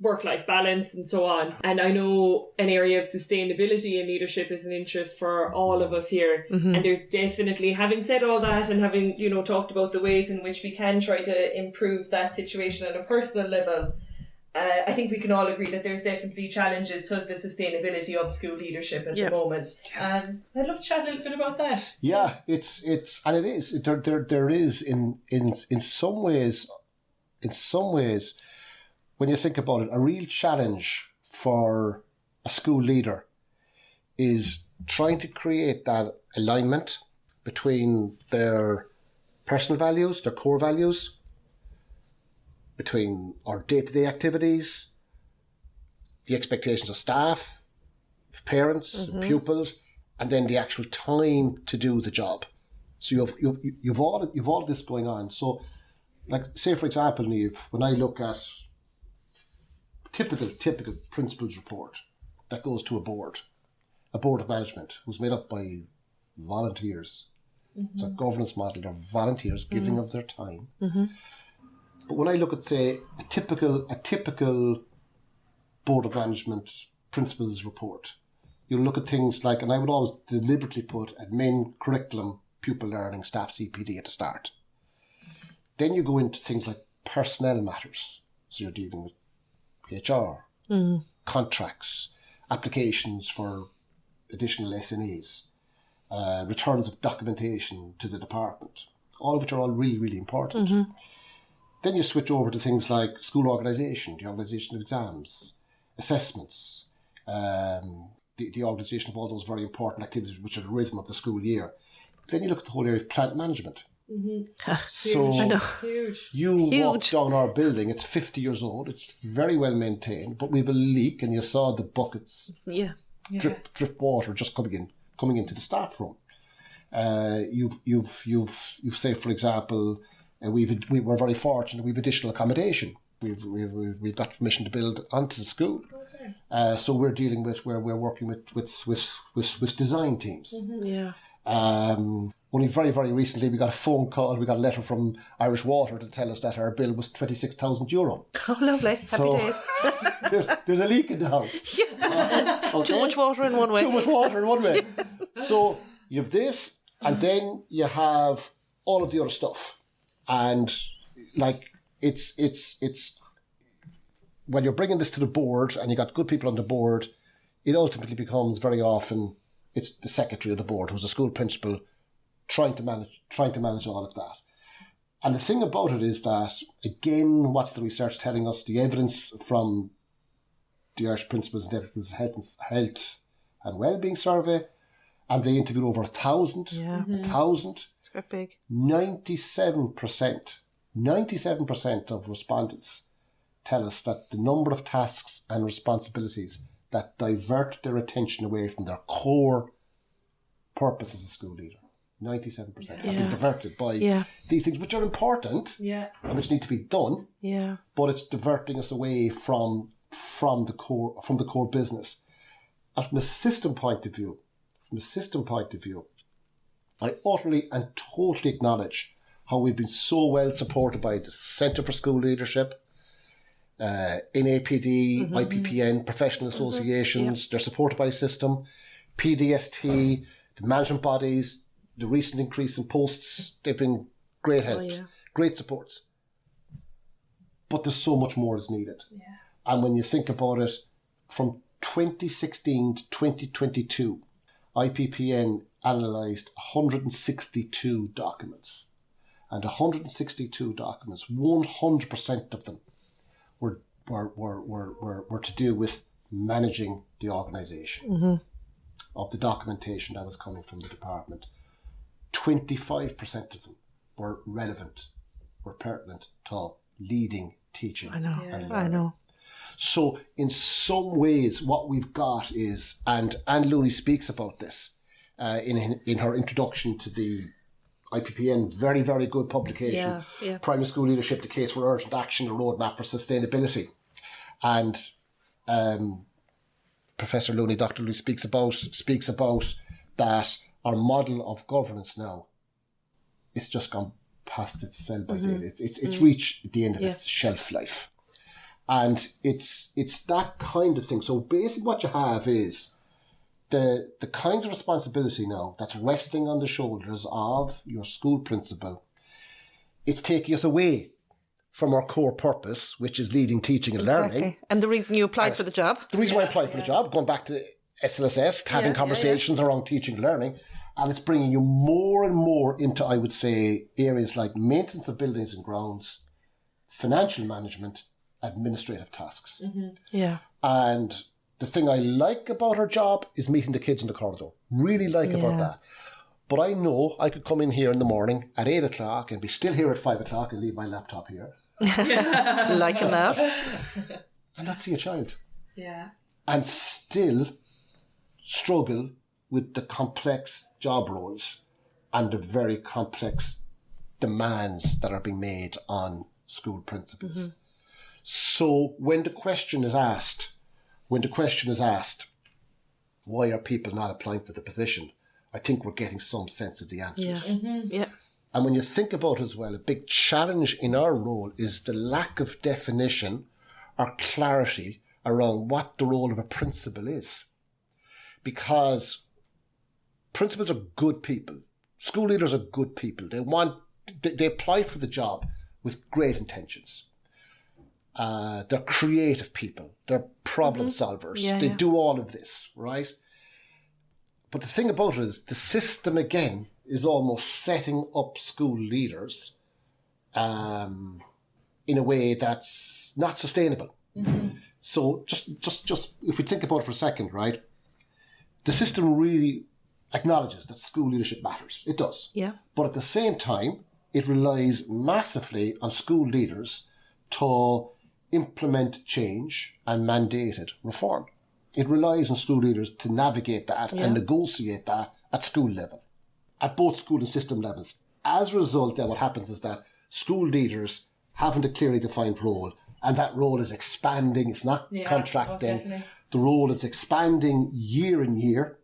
work-life balance and so on. And I know an area of sustainability and leadership is an interest for all of us here. And there's definitely, having said all that and having, talked about the ways in which we can try to improve that situation at a personal level, I think we can all agree that there's definitely challenges to the sustainability of school leadership at the moment. I'd love to chat a little bit about that. Yeah, it's and it is. There is in some ways, when you think about it, a real challenge for a school leader is trying to create that alignment between their personal values, their core values, between our day-to-day activities, the expectations of staff, of parents, of pupils, and then the actual time to do the job. So you've all this going on. So, say for example, Niamh, when I look at typical principals report that goes to a board of management who's made up by volunteers. It's a governance model. They're volunteers giving of their time. But when I look at, say, a typical board of management principals report, you'll look at things like, and I would always deliberately put admin, curriculum, pupil learning, staff CPD at the start. Then you go into things like personnel matters. So you're dealing with HR, contracts, applications for additional SNAs, returns of documentation to the department, all of which are all really, really important. Then you switch over to things like school organisation, the organisation of exams, assessments, the organisation of all those very important activities which are the rhythm of the school year. Then you look at the whole area of plant management. So you walk down our building, it's 50 years old, it's very well maintained, but we have a leak and you saw the buckets drip water just coming into the staff room. You've say, for example, we were very fortunate, we've additional accommodation. We've got permission to build onto the school. So we're dealing with where we're working with design teams. Only very, very recently we got a phone call, we got a letter from Irish Water to tell us that our bill was €26,000. Oh, lovely. Happy days. there's a leak in the house. Okay? Too much water in one way. Too much water in one way. So you have this, and then you have all of the other stuff. And it's when you're bringing this to the board and you got good people on the board, it ultimately becomes very often it's the secretary of the board who's a school principal trying to manage all of that. And the thing about it is that, again, what's the research telling us? The evidence from the Irish Principals and Deputies Health and Wellbeing Survey, and they interviewed over 1,000. 1,000. It's quite big. 97% of respondents tell us that the number of tasks and responsibilities that divert their attention away from their core purpose as a school leader, 97% have been diverted by these things, which are important and which need to be done. But it's diverting us away from the core business. And from a system point of view, I utterly and totally acknowledge how we've been so well supported by the Centre for School Leadership, NAPD, IPPN, professional associations. They're supported by the system, PDST, the management bodies, the recent increase in posts. They've been great helps, great supports. But there's so much more is needed. Yeah. And when you think about it, from 2016 to 2022, IPPN analysed 162 documents. And 162 documents, 100% of them were to do with managing the organisation of the documentation that was coming from the department. 25% of them were relevant, were pertinent to leading teaching. I know. And learning. I know. So in some ways, what we've got is, and Anne Looney speaks about this in her introduction to the IPPN, very, very good publication, Primary School Leadership, the Case for Urgent Action, a Roadmap for Sustainability. And Professor Looney, Dr. Looney speaks about that our model of governance now, it's just gone past its sell-by date. It's reached the end of its shelf life. And it's that kind of thing. So basically what you have is the kinds of responsibility now that's resting on the shoulders of your school principal. It's taking us away from our core purpose, which is leading teaching and learning. And the reason you applied for the job. The reason why I applied for the job, going back to SLSS, having conversations around teaching and learning, and it's bringing you more and more into, I would say, areas like maintenance of buildings and grounds, financial management, administrative tasks. Yeah. And the thing I like about her job is meeting the kids in the corridor. Really like about that. But I know I could come in here in the morning at 8 o'clock and be still here at 5 o'clock and leave my laptop here. Liking that. And not see a child. Yeah. And still struggle with the complex job roles and the very complex demands that are being made on school principals. So when the question is asked, why are people not applying for the position? I think we're getting some sense of the answers. Yeah. And when you think about it as well, a big challenge in our role is the lack of definition or clarity around what the role of a principal is. Because principals are good people. School leaders are good people. They apply for the job with great intentions. They're creative people. They're problem solvers. They do all of this, right? But the thing about it is the system, again, is almost setting up school leaders in a way that's not sustainable. So just if we think about it for a second, right? The system really acknowledges that school leadership matters. It does. Yeah. But at the same time, it relies massively on school leaders to implement change and mandated reform. It relies on school leaders to navigate that and negotiate that at school level, at both school and system levels. As a result, then what happens is that school leaders haven't a clearly defined role, and that role is expanding. It's not contracting. The role is expanding year in year,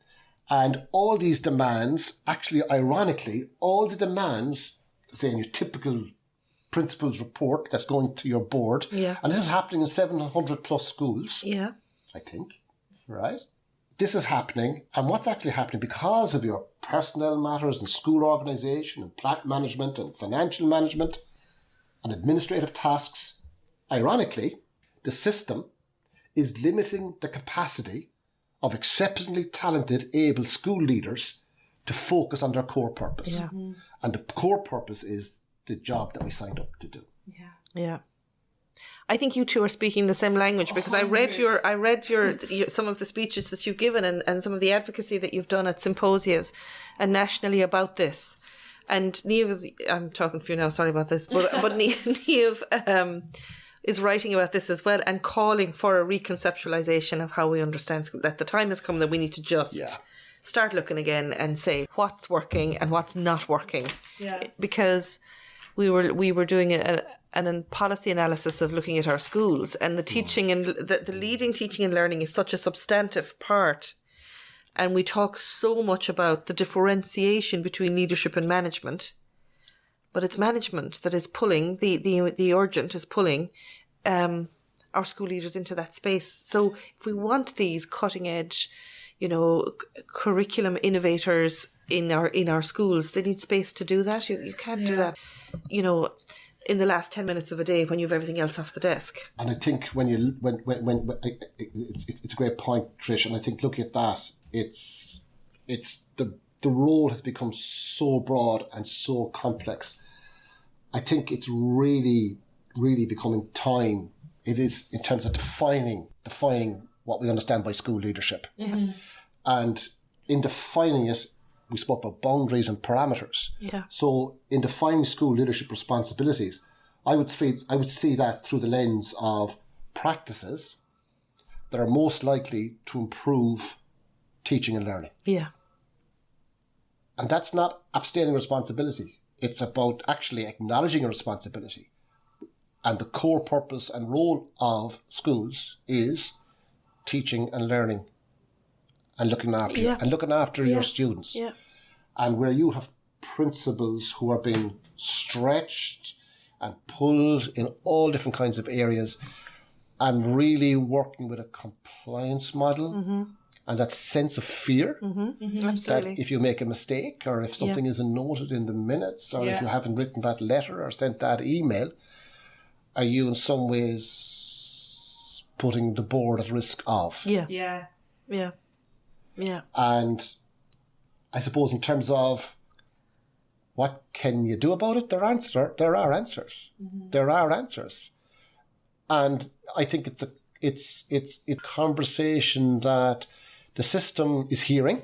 and all these demands, actually, ironically, all the demands, say in your typical principal's report that's going to your board, and this is happening in 700 plus schools, I think, right? This is happening, and what's actually happening because of your personnel matters and school organisation and plant management and financial management and administrative tasks, ironically, the system is limiting the capacity of exceptionally talented, able school leaders to focus on their core purpose. And the core purpose is the job that we signed up to do. Yeah. I think you two are speaking the same language, because I read your some of the speeches that you've given and some of the advocacy that you've done at symposias and nationally about this. And Niamh I'm talking for you now, sorry about this, but Niamh is writing about this as well and calling for a reconceptualization of how we understand school, that the time has come that we need to just start looking again and say what's working and what's not working. Because we were doing a policy analysis of looking at our schools, and the teaching and the leading teaching and learning is such a substantive part. And we talk so much about the differentiation between leadership and management, but it's management that is pulling, the urgent is pulling our school leaders into that space. So if we want these cutting edge, curriculum innovators in our schools. They need space to do that. You can't do that, in the last 10 minutes of a day when you have everything else off the desk. And I think when it's a great point, Trish, and I think looking at that, it's the role has become so broad and so complex. I think it's really, really becoming time. It is in terms of defining what we understand by school leadership. Mm-hmm. And in defining it, we spoke about boundaries and parameters. Yeah. So in defining school leadership responsibilities, I would see that through the lens of practices that are most likely to improve teaching and learning. Yeah. And that's not abstaining responsibility. It's about actually acknowledging a responsibility. And the core purpose and role of schools is teaching and learning and looking after your students. Yeah. And where you have principals who are being stretched and pulled in all different kinds of areas and really working with a compliance model and that sense of fear Absolutely. that if you make a mistake or if something isn't noted in the minutes or if you haven't written that letter or sent that email, are you in some ways putting the board at risk of? Yeah. And I suppose in terms of what can you do about it, there are answers. There are answers. And I think it's a conversation that the system is hearing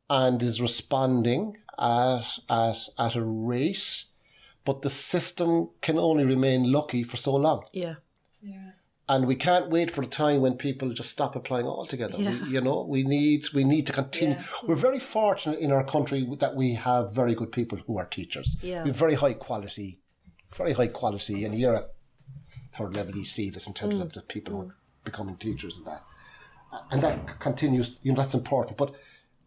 and is responding at a rate, but the system can only remain lucky for so long. Yeah. And we can't wait for the time when people just stop applying altogether. Yeah. We need to continue. Yeah. We're very fortunate in our country that we have very good people who are teachers. Yeah. We have very high quality, and you're at third level. You see this in terms of the people who are becoming teachers and that continues. That's important. But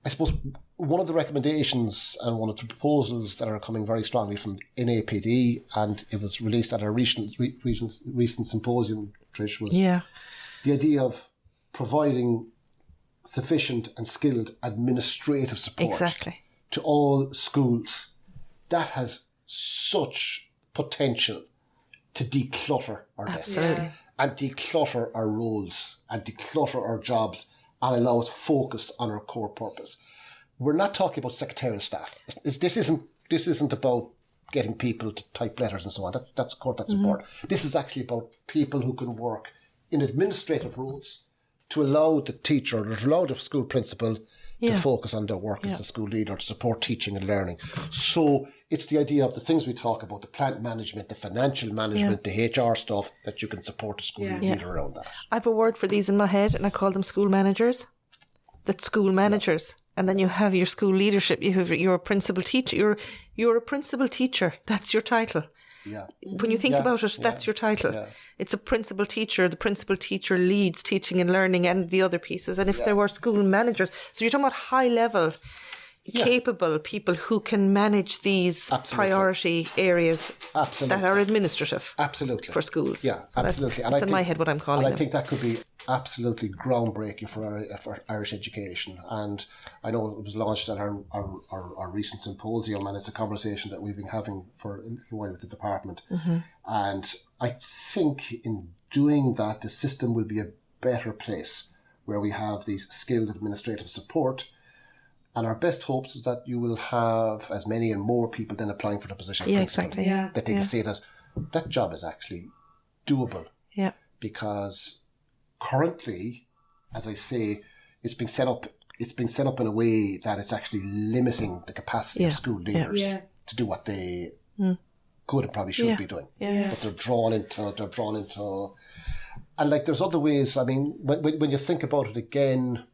I suppose one of the recommendations and one of the proposals that are coming very strongly from NAPD, and it was released at our recent symposium, Trish, was the idea of providing sufficient and skilled administrative support to all schools. That has such potential to declutter our desks and declutter our roles and declutter our jobs and allow us focus on our core purpose. We're not talking about secretarial staff. This isn't about getting people to type letters and so on. That's important. This is actually about people who can work in administrative roles to allow the teacher or to allow the school principal to focus on their work as a school leader to support teaching and learning. So it's the idea of the things we talk about, the plant management, the financial management, the HR stuff, that you can support a school leader around that. I have a word for these in my head and I call them school managers. That's school managers. And then you have your school leadership. You're a principal teacher. You're a principal teacher. That's your title. Yeah. When you think about it, that's your title. Yeah. It's a principal teacher. The principal teacher leads teaching and learning and the other pieces. And if there were school managers, so you're talking about high level, capable people who can manage these priority areas that are administrative. Absolutely. For schools. Yeah, so absolutely. That's in my head what I'm calling them. And I think that could be absolutely groundbreaking for Irish education. And I know it was launched at our recent symposium, and it's a conversation that we've been having for a little while with the department. And I think in doing that, the system will be a better place where we have these skilled administrative support. And our best hopes is that you will have as many and more people then applying for the position of principal. That they can say that job is actually doable. Yeah. Because currently, as I say, it's being set up in a way that it's actually limiting the capacity of school leaders to do what they could and probably should be doing. But they're drawn into and like there's other ways. I mean, when you think about it again,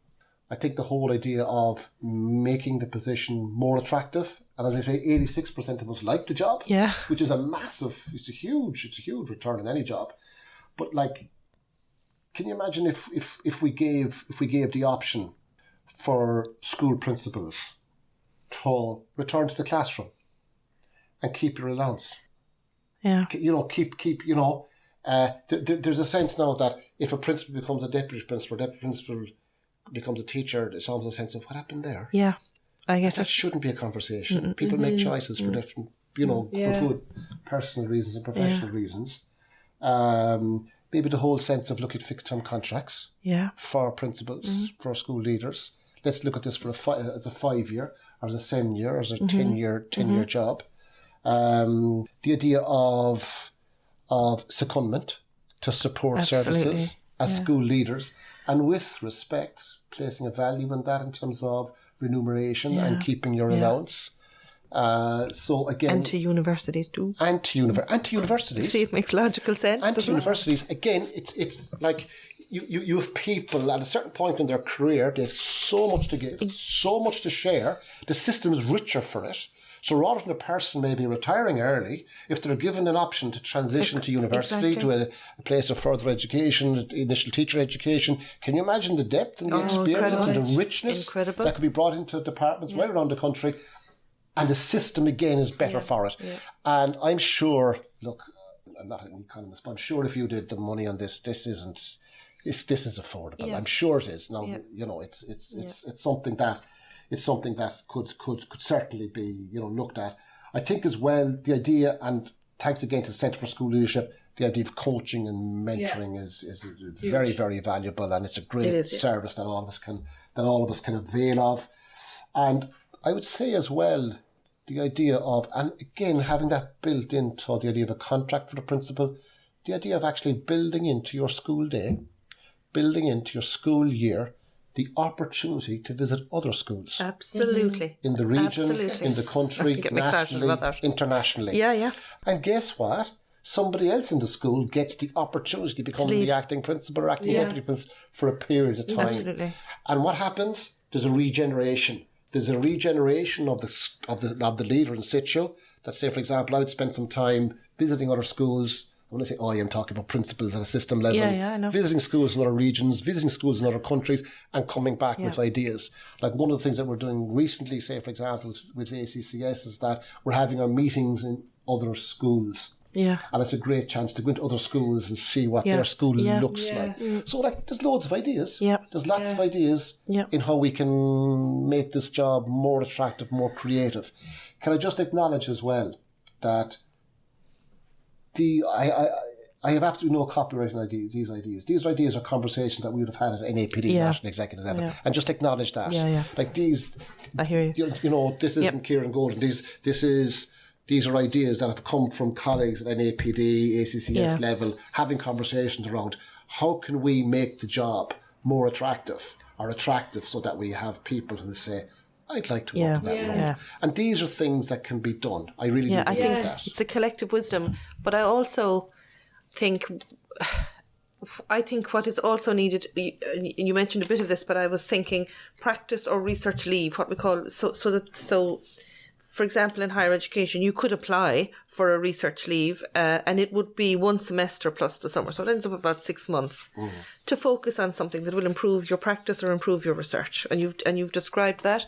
I think the whole idea of making the position more attractive, and as I say, 86% of us like the job, which is it's a huge return in any job. But like, can you imagine if we gave the option for school principals to return to the classroom and keep your allowance? Yeah. There's a sense now that if a principal becomes a deputy principal becomes a teacher, it's almost a sense of what happened there. Yeah, I get That it. shouldn't be a conversation. People make choices for different, for good personal reasons and professional reasons. Maybe the whole sense of look at fixed term contracts for principals, for school leaders. Let's look at this for as a 5-year or as a 7-year or as a 10-year job. The idea of secondment to support services as school leaders, and with respect, placing a value in that in terms of remuneration and keeping your allowance. So again, And to universities too. and to universities. See, it makes logical sense. And to doesn't it? universities, again, it's like you have people at a certain point in their career, they have so much to give, so much to share. The system is richer for it. So rather than a person maybe retiring early, if they're given an option to transition to university, to a place of further education, initial teacher education, can you imagine the depth and the experience and the richness that could be brought into departments right around the country? And the system, again, is better for it. Yeah. And I'm sure, look, I'm not an economist, but I'm sure if you did the money on this is affordable. Yeah. I'm sure it is. Now, it's something that could certainly be, looked at. I think as well, the idea, and thanks again to the Centre for School Leadership, the idea of coaching and mentoring is very, very valuable, and it's a great service that all of us can avail of. And I would say as well, the idea of, and again, having that built into the idea of a contract for the principal, the idea of actually building into your school day, building into your school year, the opportunity to visit other schools. Absolutely. In the region, in the country, nationally, internationally. Yeah. And guess what? Somebody else in the school gets the opportunity to become the acting principal or acting deputy principal for a period of time. Absolutely. And what happens? There's a regeneration. There's a regeneration of the leader in situ. That, say, for example, I would spend some time visiting other schools. When I say I'm talking about principals at a system level. I know. Visiting schools in other regions, visiting schools in other countries, and coming back with ideas. Like one of the things that we're doing recently, say, for example, with ACCS, is that we're having our meetings in other schools. Yeah. And it's a great chance to go into other schools and see what their school looks like. So there's loads of ideas. Yeah. There's lots of ideas in how we can make this job more attractive, more creative. Can I just acknowledge as well that I have absolutely no copyright on these ideas. These ideas are conversations that we would have had at NAPD, National Executive level. Yeah. And just acknowledge that. Yeah. Like these... I hear you. This isn't Kieran Golden. These are ideas that have come from colleagues at NAPD, ACCS level, having conversations around how can we make the job more attractive so that we have people who say, I'd like to work in that role. Yeah. And these are things that can be done. I really do believe that. It's a collective wisdom. But I also think what is also needed, you mentioned a bit of this, but I was thinking practice or research leave, what we call, so for example, in higher education, you could apply for a research leave and it would be 1 semester plus the summer. So it ends up about 6 months to focus on something that will improve your practice or improve your research. And you've described that.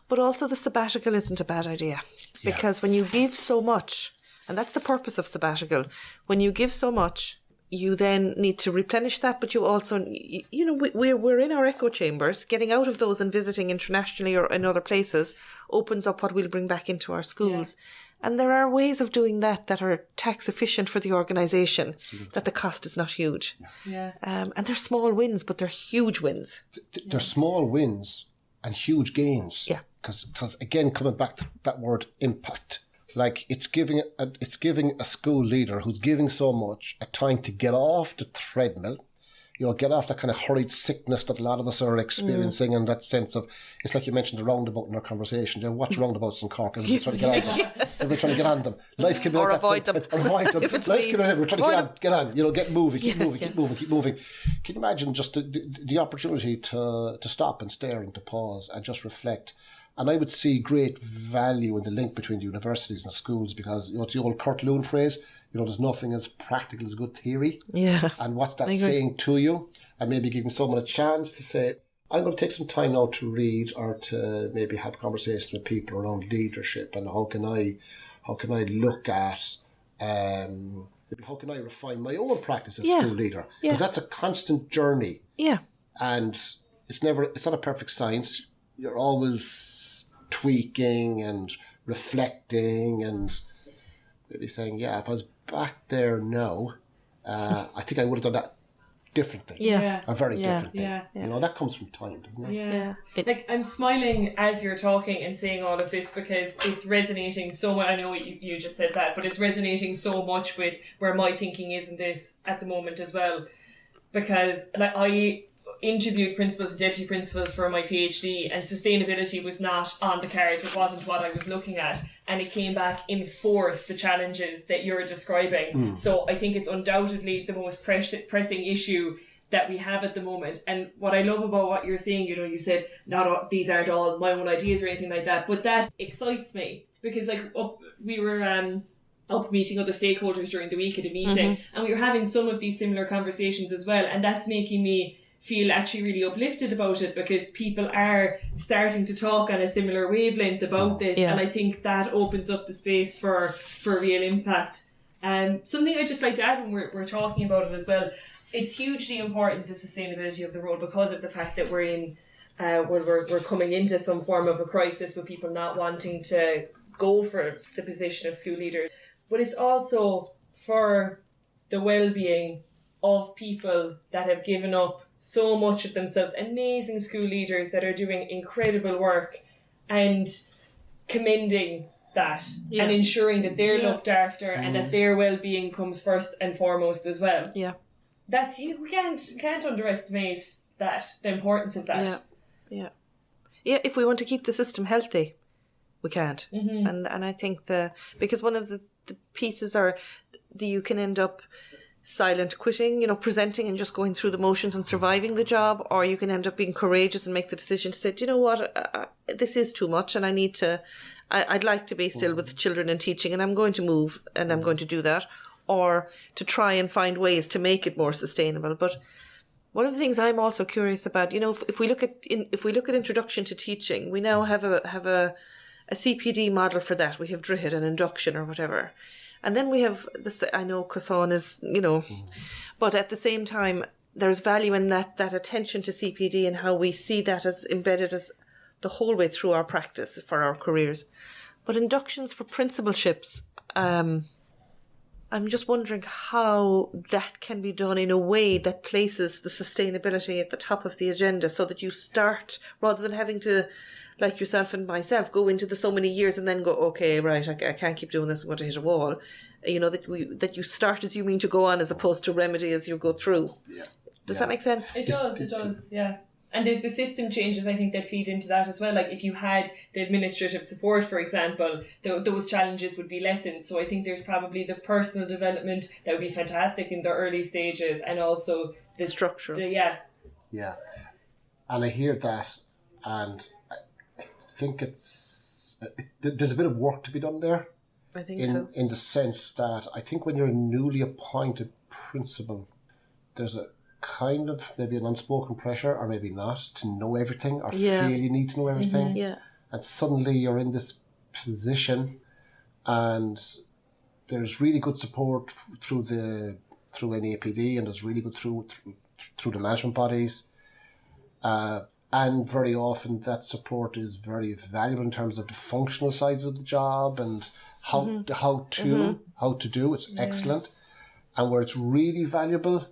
But also the sabbatical isn't a bad idea. Because when you give so much, and that's the purpose of sabbatical, when you give so much, you then need to replenish that, but you also, we're in our echo chambers. Getting out of those and visiting internationally or in other places opens up what we'll bring back into our schools. Yeah. And there are ways of doing that are tax efficient for the organisation, that the cost is not huge. Yeah. And they're small wins, but they're huge wins. They're small wins and huge gains. Yeah. Because again, coming back to that word impact, like it's giving a school leader who's giving so much a time to get off the treadmill, get off that kind of hurried sickness that a lot of us are experiencing, and that sense of, it's like you mentioned the roundabout in our conversation. Watch roundabouts in Cork, everybody's trying to get on them. Everybody's trying to get on them. Life can be or like avoid that. them. Avoid them. Life can be, we're trying to get on, get moving, keep moving. Can you imagine just the opportunity to stop and stare and to pause and just reflect? And I would see great value in the link between the universities and schools, because it's the old Kurt Loon phrase, there's nothing as practical as good theory. Yeah. And what's that saying to you? And maybe giving someone a chance to say, I'm going to take some time now to read or to maybe have conversations with people around leadership, and how can I look at maybe how can I refine my own practice as school leader? Because that's a constant journey. Yeah. And it's not a perfect science. You're always tweaking and reflecting and maybe saying, yeah, if I was back there now, I think I would have done that differently. Yeah. A very differently. Yeah. You know, that comes from time, doesn't it? Yeah. Yeah. Like, I'm smiling as you're talking and saying all of this because it's resonating so much. I know you just said that, but it's resonating so much with where my thinking is in this at the moment as well. Because like I interviewed principals and deputy principals for my PhD, and sustainability was not on the cards. It wasn't what I was looking at, and it came back in force, the challenges that you're describing. So I think it's undoubtedly the most pressing issue that we have at the moment. And what I love about what you're saying, you know, you said these aren't all my own ideas or anything like that, but that excites me because like we were up meeting other stakeholders during the week at a meeting, and we were having some of these similar conversations as well, and that's making me feel actually really uplifted about it because people are starting to talk on a similar wavelength about this, and I think that opens up the space for real impact. Something I'd just like to add when we're talking about it as well, it's hugely important, the sustainability of the role, because of the fact that we're in we're coming into some form of a crisis with people not wanting to go for the position of school leaders. But it's also for the well-being of people that have given up so much of themselves, amazing school leaders that are doing incredible work, and commending that and ensuring that they're looked after and that their well-being comes first and foremost as well. Yeah. That's we can't underestimate that, the importance of that. Yeah. If we want to keep the system healthy, we can't. And I think because one of the pieces are you can end up silent quitting, you know, presenting and just going through the motions and surviving the job, or you can end up being courageous and make the decision to say, do you know what, this is too much and I'd like to be still with children and teaching, and I'm going to move and I'm going to do that, or to try and find ways to make it more sustainable. But one of the things I'm also curious about, you know, if we look at introduction to teaching, we now have a CPD model for that. We have DRIHIT, an induction or whatever. And then we have this, I know COSON is, you know, but at the same time, there's value in that attention to CPD and how we see that as embedded as the whole way through our practice for our careers. But inductions for principalships, I'm just wondering how that can be done in a way that places the sustainability at the top of the agenda, so that you start, rather than having to, like yourself and myself, go into the so many years and then go, okay, right, I can't keep doing this, I'm going to hit a wall. You know, that you start assuming to go on as opposed to remedy as you go through. Yeah. Does that make sense? It does, yeah. And there's the system changes, I think, that feed into that as well. Like if you had the administrative support, for example, those challenges would be lessened. So I think there's probably the personal development that would be fantastic in the early stages, and also the structure. Yeah. And I hear that, and I think there's a bit of work to be done there. I think so. In the sense that I think when you're a newly appointed principal, there's a kind of maybe an unspoken pressure, or maybe not, to know everything, or feel you need to know everything. And suddenly you're in this position, and there's really good support through NAPD, and there's really good through the management bodies, and very often that support is very valuable in terms of the functional sides of the job and how to do. It's excellent. And where it's really valuable,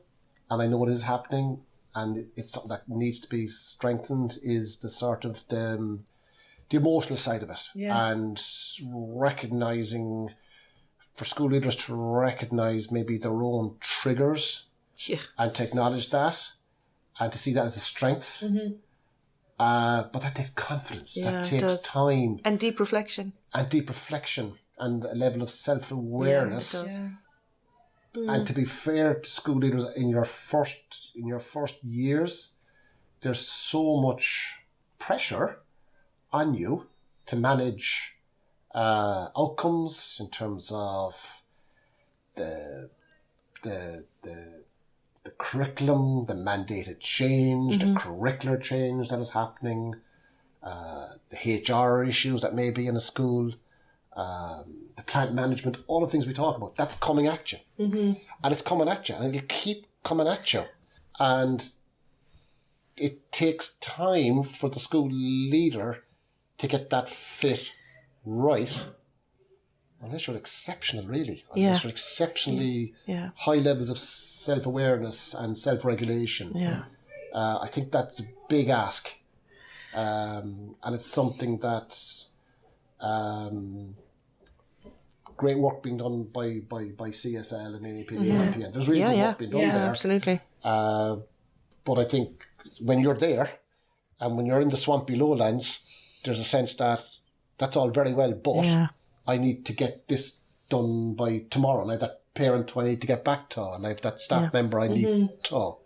and I know it is happening, and it's something that needs to be strengthened, is the sort of the emotional side of it, and recognising, for school leaders to recognise maybe their own triggers, and to acknowledge that, and to see that as a strength. But that takes confidence. That takes time and deep reflection, and a level of self-awareness. And to be fair to school leaders, in your first years, there's so much pressure on you to manage outcomes in terms of the curriculum, the mandated change, the curricular change that is happening, the HR issues that may be in a school, the plant management, all the things we talk about, that's coming at you. And it's coming at you, and it'll keep coming at you. And it takes time for the school leader to get that fit right. Unless you're exceptional, really. Unless you're exceptionally high levels of self-awareness and self-regulation. Yeah. I think that's a big ask. And it's something that's great work being done by CSL and NAPD and IPN. There's really good work being done there. Absolutely. But I think when you're there and when you're in the swampy lowlands, there's a sense that that's all very well, but I need to get this done by tomorrow. And I have that parent who I need to get back to, and I have that staff member I need to.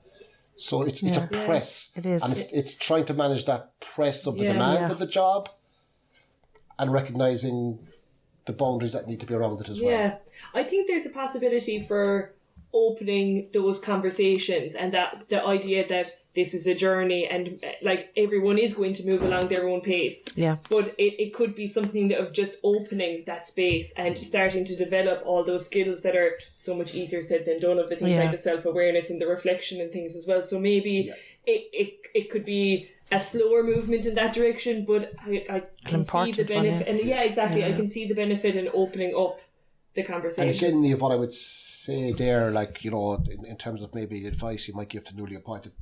So it's a press. It is. And it's trying to manage that press of the demands of the job and recognising the boundaries that need to be around it as well. Yeah. I think there's a possibility for opening those conversations, and that the idea that this is a journey and like everyone is going to move along their own pace. Yeah. But it could be something of just opening that space and starting to develop all those skills that are so much easier said than done, of the things like the self-awareness and the reflection and things as well. So maybe it could be a slower movement in that direction, but I can see the benefit. And exactly. I can see the benefit in opening up the conversation. And again, Niamh, what I would say there, like, you know, in terms of maybe advice you might give to newly appointed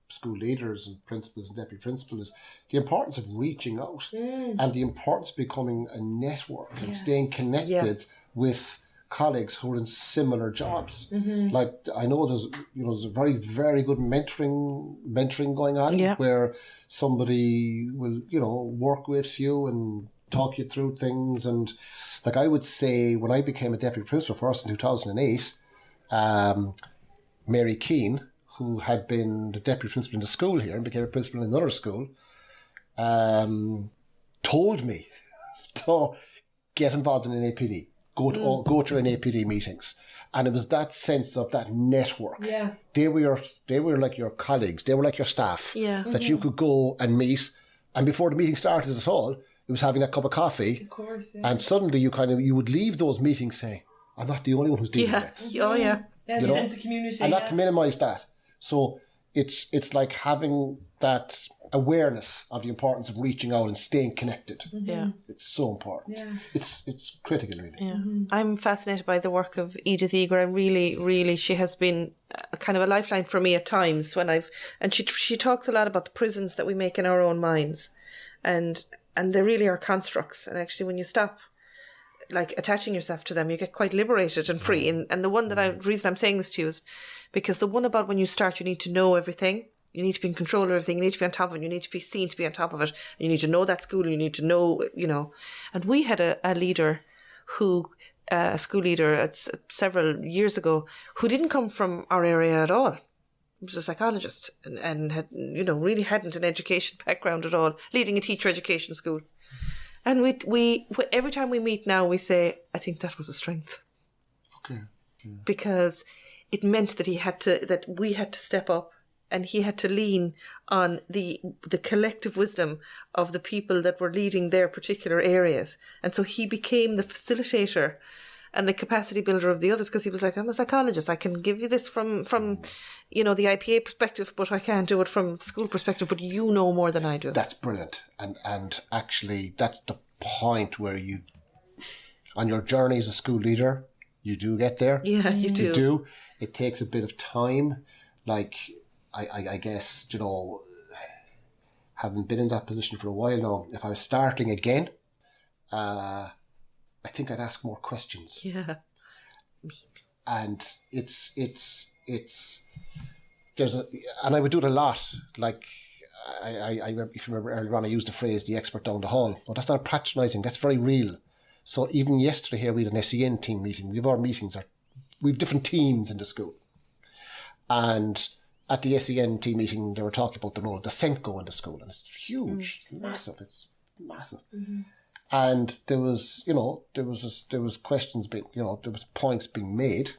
school leaders and principals and deputy principals, is the importance of reaching out and the importance of becoming a network and staying connected with colleagues who are in similar jobs. Like, I know there's a very, very good mentoring going on where somebody will, work with you and talk you through things. And like, I would say when I became a deputy principal first in 2008, Mary Keane, who had been the deputy principal in the school here and became a principal in another school, told me to get involved in an APD, go to NAPD meetings. And it was that sense of that network. Yeah. They were like your colleagues, they were like your staff that you could go and meet. And before the meeting started at all, it was having a cup of coffee. Of course, and suddenly you would leave those meetings saying, I'm not the only one who's dealing with it. Oh, yeah. That sense of community. And not to minimise that. So it's like having that awareness of the importance of reaching out and staying connected. Yeah. It's so important. Yeah. It's critical, really. Yeah. I'm fascinated by the work of Edith Eager, and really, really, she has been a kind of a lifeline for me at times when she talks a lot about the prisons that we make in our own minds, and they really are constructs. And actually, when you stop like attaching yourself to them, you get quite liberated and free. And the one reason I'm saying this to you is because the one about when you start, you need to know everything. You need to be in control of everything. You need to be on top of it. You need to be seen to be on top of it. And you need to know that school. You need to know, And we had a leader a school leader several years ago, who didn't come from our area at all. He was a psychologist and had, really hadn't an education background at all, leading a teacher education school. And we every time we meet now, we say, I think that was a strength. Okay. Yeah. Because it meant that we had to step up, and he had to lean on the collective wisdom of the people that were leading their particular areas. And so he became the facilitator and the capacity builder of the others, because he was like, I'm a psychologist. I can give you this from the IPA perspective, but I can't do it from the school perspective, but you know more than I do. That's brilliant. And actually, that's the point where you, on your journey as a school leader, you do get there. Yeah, you do. You do. It takes a bit of time. Like, I guess, having been in that position for a while now, if I was starting again, I think I'd ask more questions. Yeah. And and I would do it a lot. Like, I if you remember earlier on, I used the phrase, the expert down the hall. Well, that's not patronising, that's very real. So even yesterday here, we had an SEN team meeting. We have our meetings, we have different teams in the school. And at the SEN team meeting, they were talking about the role of the SENCO in the school. And it's huge, it's massive. Mm-hmm. And there was questions being, there was points being made.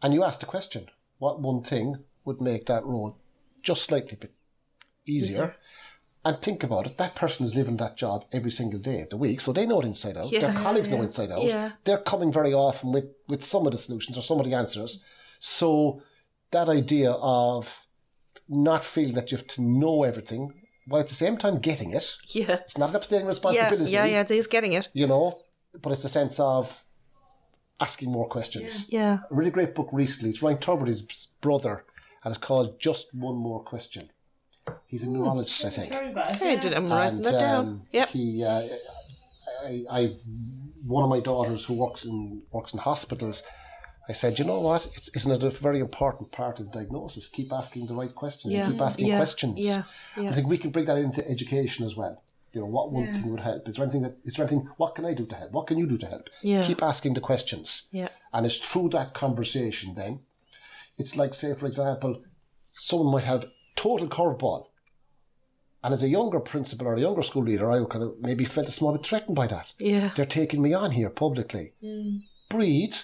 And you asked the question, what one thing would make that role just slightly bit easier? And think about it, that person is living that job every single day of the week, so they know it inside out. Their colleagues know inside out. Yeah. They're coming very often with some of the solutions or some of the answers. So that idea of not feeling that you have to know everything, while at the same time getting it. Yeah. It's not an upstanding responsibility. Yeah, it is getting it. You know, but it's a sense of asking more questions. Yeah. A really great book recently. It's Ryan Turberty's brother, and it's called Just One More Question. He's a neurologist, I think. I'm writing that down. Yep. I've one of my daughters who works in hospitals. I said, you know what? Isn't it a very important part of the diagnosis? Keep asking the right questions. Yeah. Keep asking questions. Yeah. I think we can bring that into education as well. You know, what one thing would help? Is there anything? What can I do to help? What can you do to help? Yeah. Keep asking the questions. Yeah. And it's through that conversation then. It's like, say, for example, someone might have total curveball. And as a younger principal or a younger school leader, I would kind of maybe felt a small bit threatened by that. Yeah. They're taking me on here publicly. Breathe,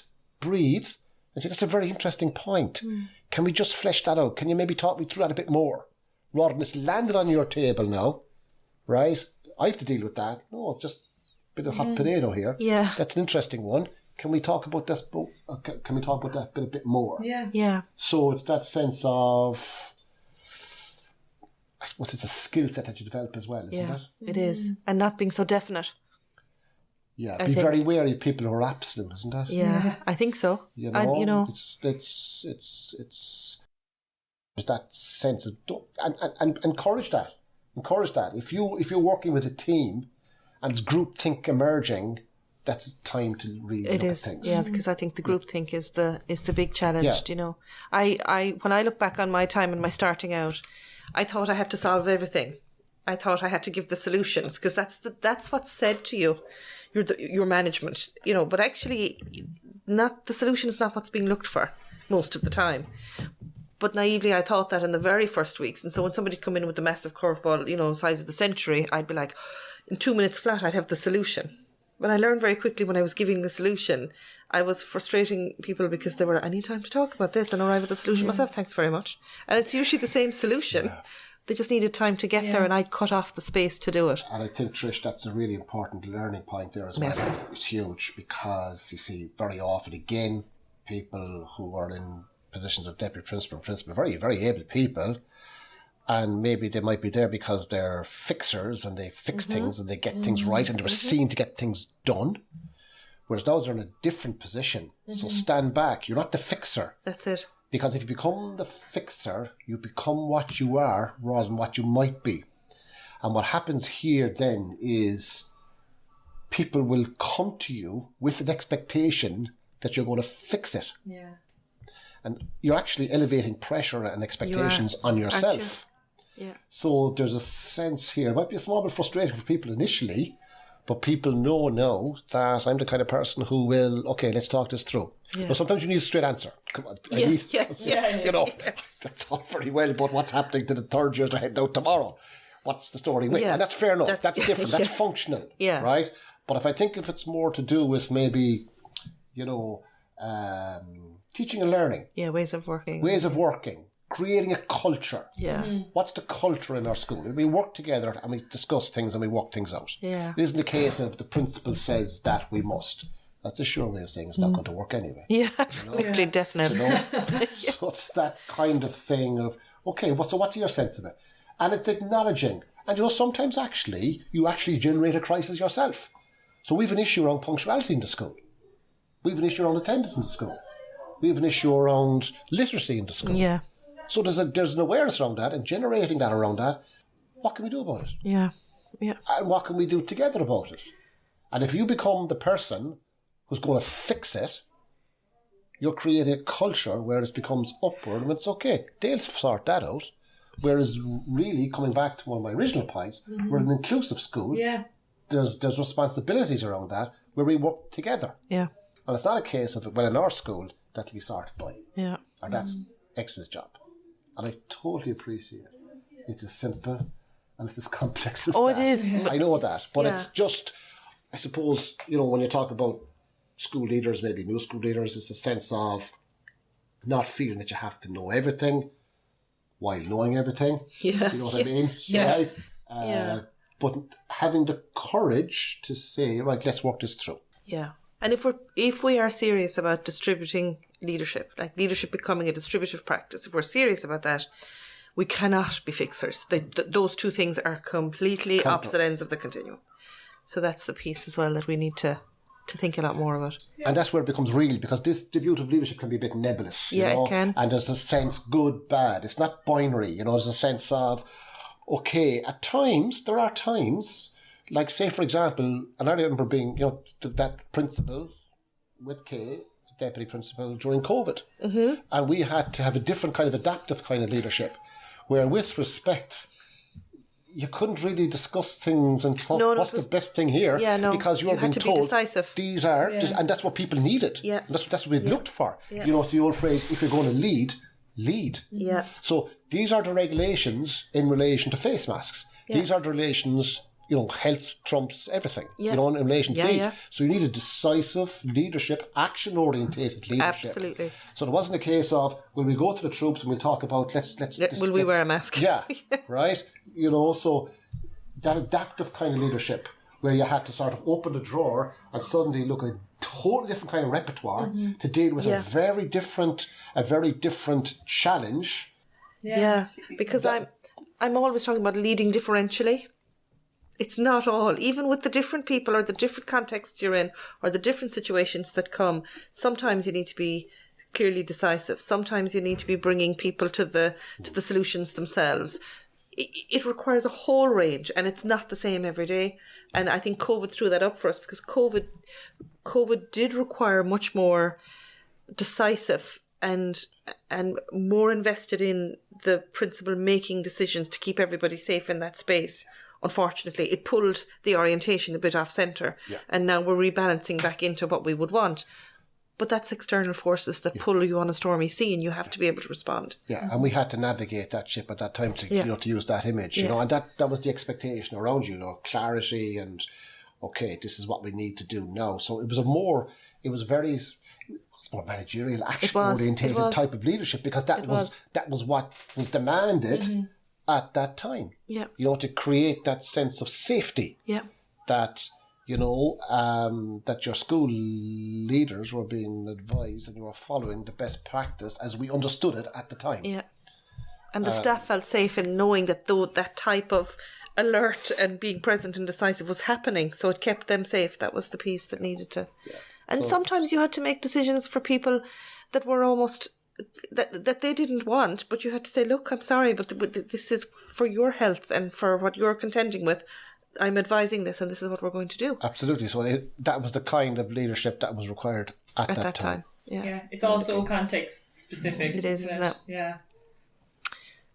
and say, that's a very interesting point. Can we just flesh that out? Can you maybe talk me through that a bit more? Rather than it's landed on your table now, right? I have to deal with that. No, just a bit of hot potato here. Yeah. That's an interesting one. Can we talk about this? Can we talk about that a bit more? Yeah. Yeah. So it's that sense of, I suppose it's a skill set that you develop as well, isn't it? It is. And not being so definite. Yeah, I be think. very wary of people who are absolute, isn't it? Yeah. I think so. You know, And, you know, it's that sense of and encourage that. Encourage that. If you're working with a team and it's groupthink emerging, that's time to really it look is. at things. Yeah, because I think the groupthink is the big challenge. Yeah. You know, I when I look back on my time and my starting out, I thought I had to solve everything. I thought I had to give the solutions because that's what's said to you, your management. You know, but actually, not the solution is not what's being looked for most of the time. But naively, I thought that in the very first weeks. And so when somebody come in with the massive curveball, you know, size of the century, I'd be like, in 2 minutes flat, I'd have the solution. But I learned very quickly when I was giving the solution, I was frustrating people because they were, I need time to talk about this and arrive at the solution myself. Thanks very much. And it's usually the same solution. Yeah. They just needed time to get there and I'd cut off the space to do it. And I think, Trish, that's a really important learning point there as Massive. well. It's huge because you see very often, again, people who are in positions of deputy principal, very, very able people, and maybe they might be there because they're fixers and they fix things and they get things right and they were seen to get things done. Whereas now they're in a different position. So stand back. You're not the fixer. That's it. Because if you become the fixer, you become what you are rather than what you might be. And what happens here then is people will come to you with an expectation that you're going to fix it. Yeah. And you're actually elevating pressure and expectations on yourself. Yeah. So there's a sense here. It might be a small bit frustrating for people initially, but people know now that I'm the kind of person who will, okay, let's talk this through. Yeah. Now, sometimes you need a straight answer. Come on. You know, that's all very well, but what's happening to the third years they're heading out tomorrow? What's the story with? And that's fair enough. That's different. That's functional. Yeah. Right? But if it's more to do with maybe, you know, teaching and learning. Yeah, ways of working. Creating a culture. Yeah. What's the culture in our school? We work together and we discuss things and we work things out. Yeah. It isn't the case of the principal says that we must. That's a sure way of saying it's not going to work anyway. Yeah, absolutely, definitely. You know? So it's that kind of thing of, okay, so what's your sense of it? And it's acknowledging. And you know, sometimes you actually generate a crisis yourself. So we have an issue around punctuality in the school. We have an issue around attendance in the school. We have an issue around literacy in the school. Yeah. So there's an awareness around that and generating that around that. What can we do about it? Yeah. Yeah. And what can we do together about it? And if you become the person who's going to fix it, you're creating a culture where it becomes upward and it's okay. They'll sort that out. Whereas really, coming back to one of my original points, we're an inclusive school. Yeah. There's responsibilities around that where we work together. Yeah. And it's not a case of, well, in our school, that'll be sorted by. Yeah. Or that's X's job. And I totally appreciate it. It's as simple and it's as complex as that. It is. I know that. But it's just, I suppose, you know, when you talk about school leaders, maybe new school leaders, it's a sense of not feeling that you have to know everything while knowing everything. Yeah. You know what I mean? Yeah. Right? But having the courage to say, right, let's work this through. Yeah. And if we are serious about distributing leadership, like leadership becoming a distributive practice, if we're serious about that, We cannot be fixers. Those two things are completely opposite ends of the continuum. So that's the piece as well that we need to think a lot more about. And that's where it becomes real, because the view of leadership can be a bit nebulous. You know? It can. And there's a sense good, bad. It's not binary. There's a sense of, okay, at times, there are times, like say, for example, and I remember being, that principal with Kay, deputy principal, during COVID. Mm-hmm. And we had to have a different kind of adaptive kind of leadership, where with respect, you couldn't really discuss things and talk what's the best thing here, because you were being told decisive. These are, and that's what people needed. Yeah. That's what we looked for. Yeah. It's the old phrase, if you're going to lead. Yeah. So these are the regulations in relation to face masks. Yeah. These are the relations, health trumps everything, in relation to these. Yeah. So you need a decisive leadership, action-orientated leadership. Absolutely. So there wasn't a case of, will we go to the troops and we'll talk about, will we wear a mask? Yeah, right? So that adaptive kind of leadership, where you had to sort of open the drawer and suddenly look at a totally different kind of repertoire to deal with a very different challenge. Yeah, because I'm always talking about leading differentially. It's not all, even with the different people or the different contexts you're in or the different situations that come, sometimes you need to be clearly decisive. Sometimes you need to be bringing people to the solutions themselves. It requires a whole range, and it's not the same every day. And I think COVID threw that up for us, because COVID did require much more decisive and more invested in the principal making decisions to keep everybody safe in that space. Unfortunately, it pulled the orientation a bit off centre, and now we're rebalancing back into what we would want. But that's external forces that pull you on a stormy sea, and you have to be able to respond. Yeah, and we had to navigate that ship at that time to to use that image, and that was the expectation around clarity and, okay, this is what we need to do now. So it was more managerial, action-orientated type of leadership, because that was what was demanded at that time. Yeah. To create that sense of safety. Yeah. That that your school leaders were being advised and you were following the best practice as we understood it at the time. Yeah. And the staff felt safe in knowing that that type of alert and being present and decisive was happening, so it kept them safe. That was the piece that needed to. Yeah. And sometimes you had to make decisions for people that were almost that they didn't want, but you had to say, look, I'm sorry, but this is for your health and for what you're contending with. I'm advising this, and this is what we're going to do. Absolutely. So that was the kind of leadership that was required at that time. Yeah. It's also context specific. It is, isn't it? Yeah.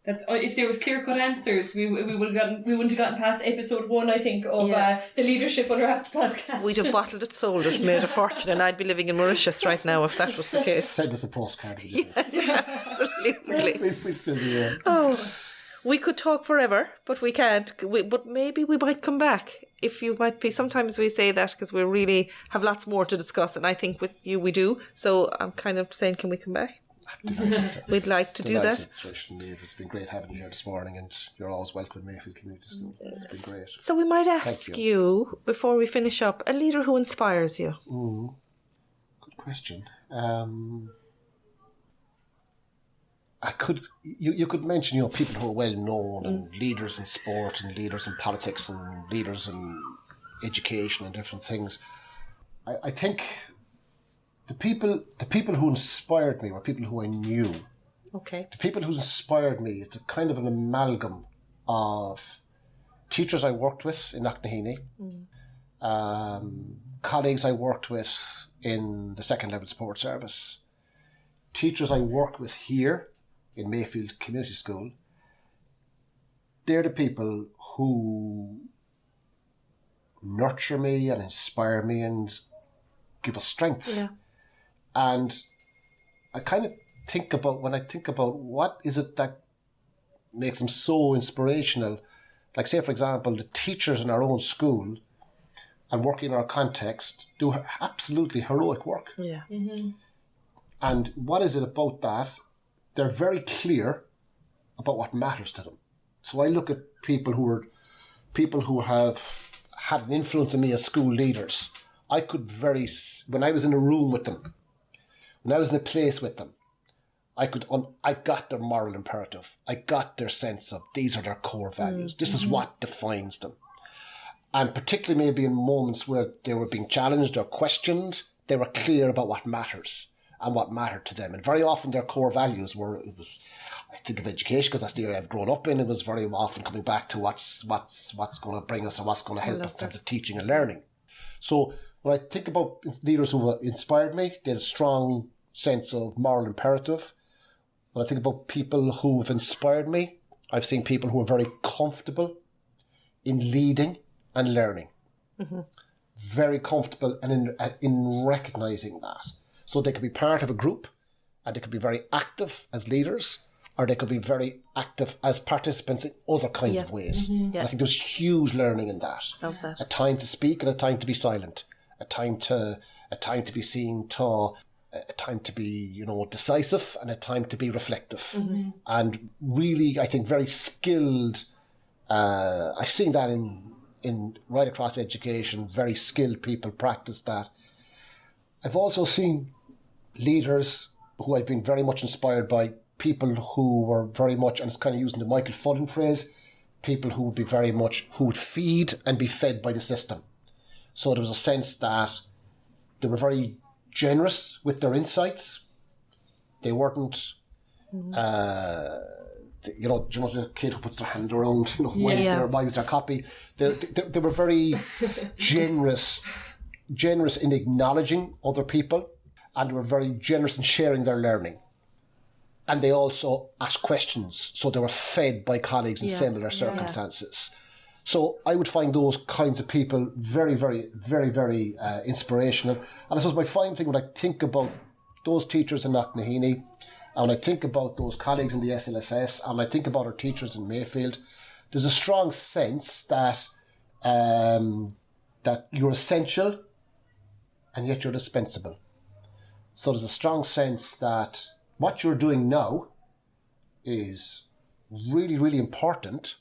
That's if there was clear-cut answers, we wouldn't have gotten past episode 1, I think, of the Leadership Unwrapped podcast. We'd have bottled it, sold it, made a fortune, and I'd be living in Mauritius right now if that was the case. Send us a postcard. Absolutely. We'd still be here. Oh, we could talk forever, but we can't. But maybe we might come back. If you might be, sometimes we say that because we really have lots more to discuss, and I think with you we do. So I'm kind of saying, can we come back? We'd like to do that. It's been great having you here this morning, and you're always welcome in Mayfield Community School. It's been great. So we might ask you before we finish up, a leader who inspires you. Good question. You could mention people who are well known and leaders in sport and leaders in politics and leaders in education and different things. I think the people who inspired me were people who I knew. Okay. The people who inspired me, it's a kind of an amalgam of teachers I worked with in Knocknaheeny, colleagues I worked with in the second level support service, teachers I worked with here in Mayfield Community School. They're the people who nurture me and inspire me and give us strength. Yeah. And I kind of think about, when I think about what is it that makes them so inspirational, like say, for example, the teachers in our own school and working in our context do absolutely heroic work. Yeah. Mm-hmm. And what is it about that? They're very clear about what matters to them. So I look at people who have had an influence on me as school leaders. When I was in a room with them, when I was in a place with them, I got their moral imperative. I got their sense of these are their core values. This is what defines them. And particularly maybe in moments where they were being challenged or questioned, they were clear about what matters and what mattered to them. And very often their core values were, I think of education because that's the area I've grown up in. It was very often coming back to what's going to bring us and what's going to help us in terms of teaching and learning. So when I think about leaders who inspired me, they had a strong sense of moral imperative. When I think about people who have inspired me, I've seen people who are very comfortable in leading and learning. Very comfortable and in recognising that. So they could be part of a group and they could be very active as leaders, or they could be very active as participants in other kinds of ways. I think there's huge learning in that. Love that. A time to speak and a time to be silent. A time to be seen to, a time to be, decisive and a time to be reflective. And really, I think very skilled. I've seen that in right across education, very skilled people practice that. I've also seen leaders who I've been very much inspired by, people who were very much, and it's kind of using the Michael Fullen phrase, people who would feed and be fed by the system. So there was a sense that they were very generous with their insights. They weren't, the kid who puts their hand around, wins their copy. They were very generous in acknowledging other people, and they were very generous in sharing their learning. And they also asked questions, so they were fed by colleagues in similar circumstances. So I would find those kinds of people very, very, very, very inspirational. And I suppose my final thing, when I think about those teachers in Knocknaheeny, and when I think about those colleagues in the SLSS, and when I think about our teachers in Mayfield, there's a strong sense that that you're essential and yet you're dispensable. So there's a strong sense that what you're doing now is really, really important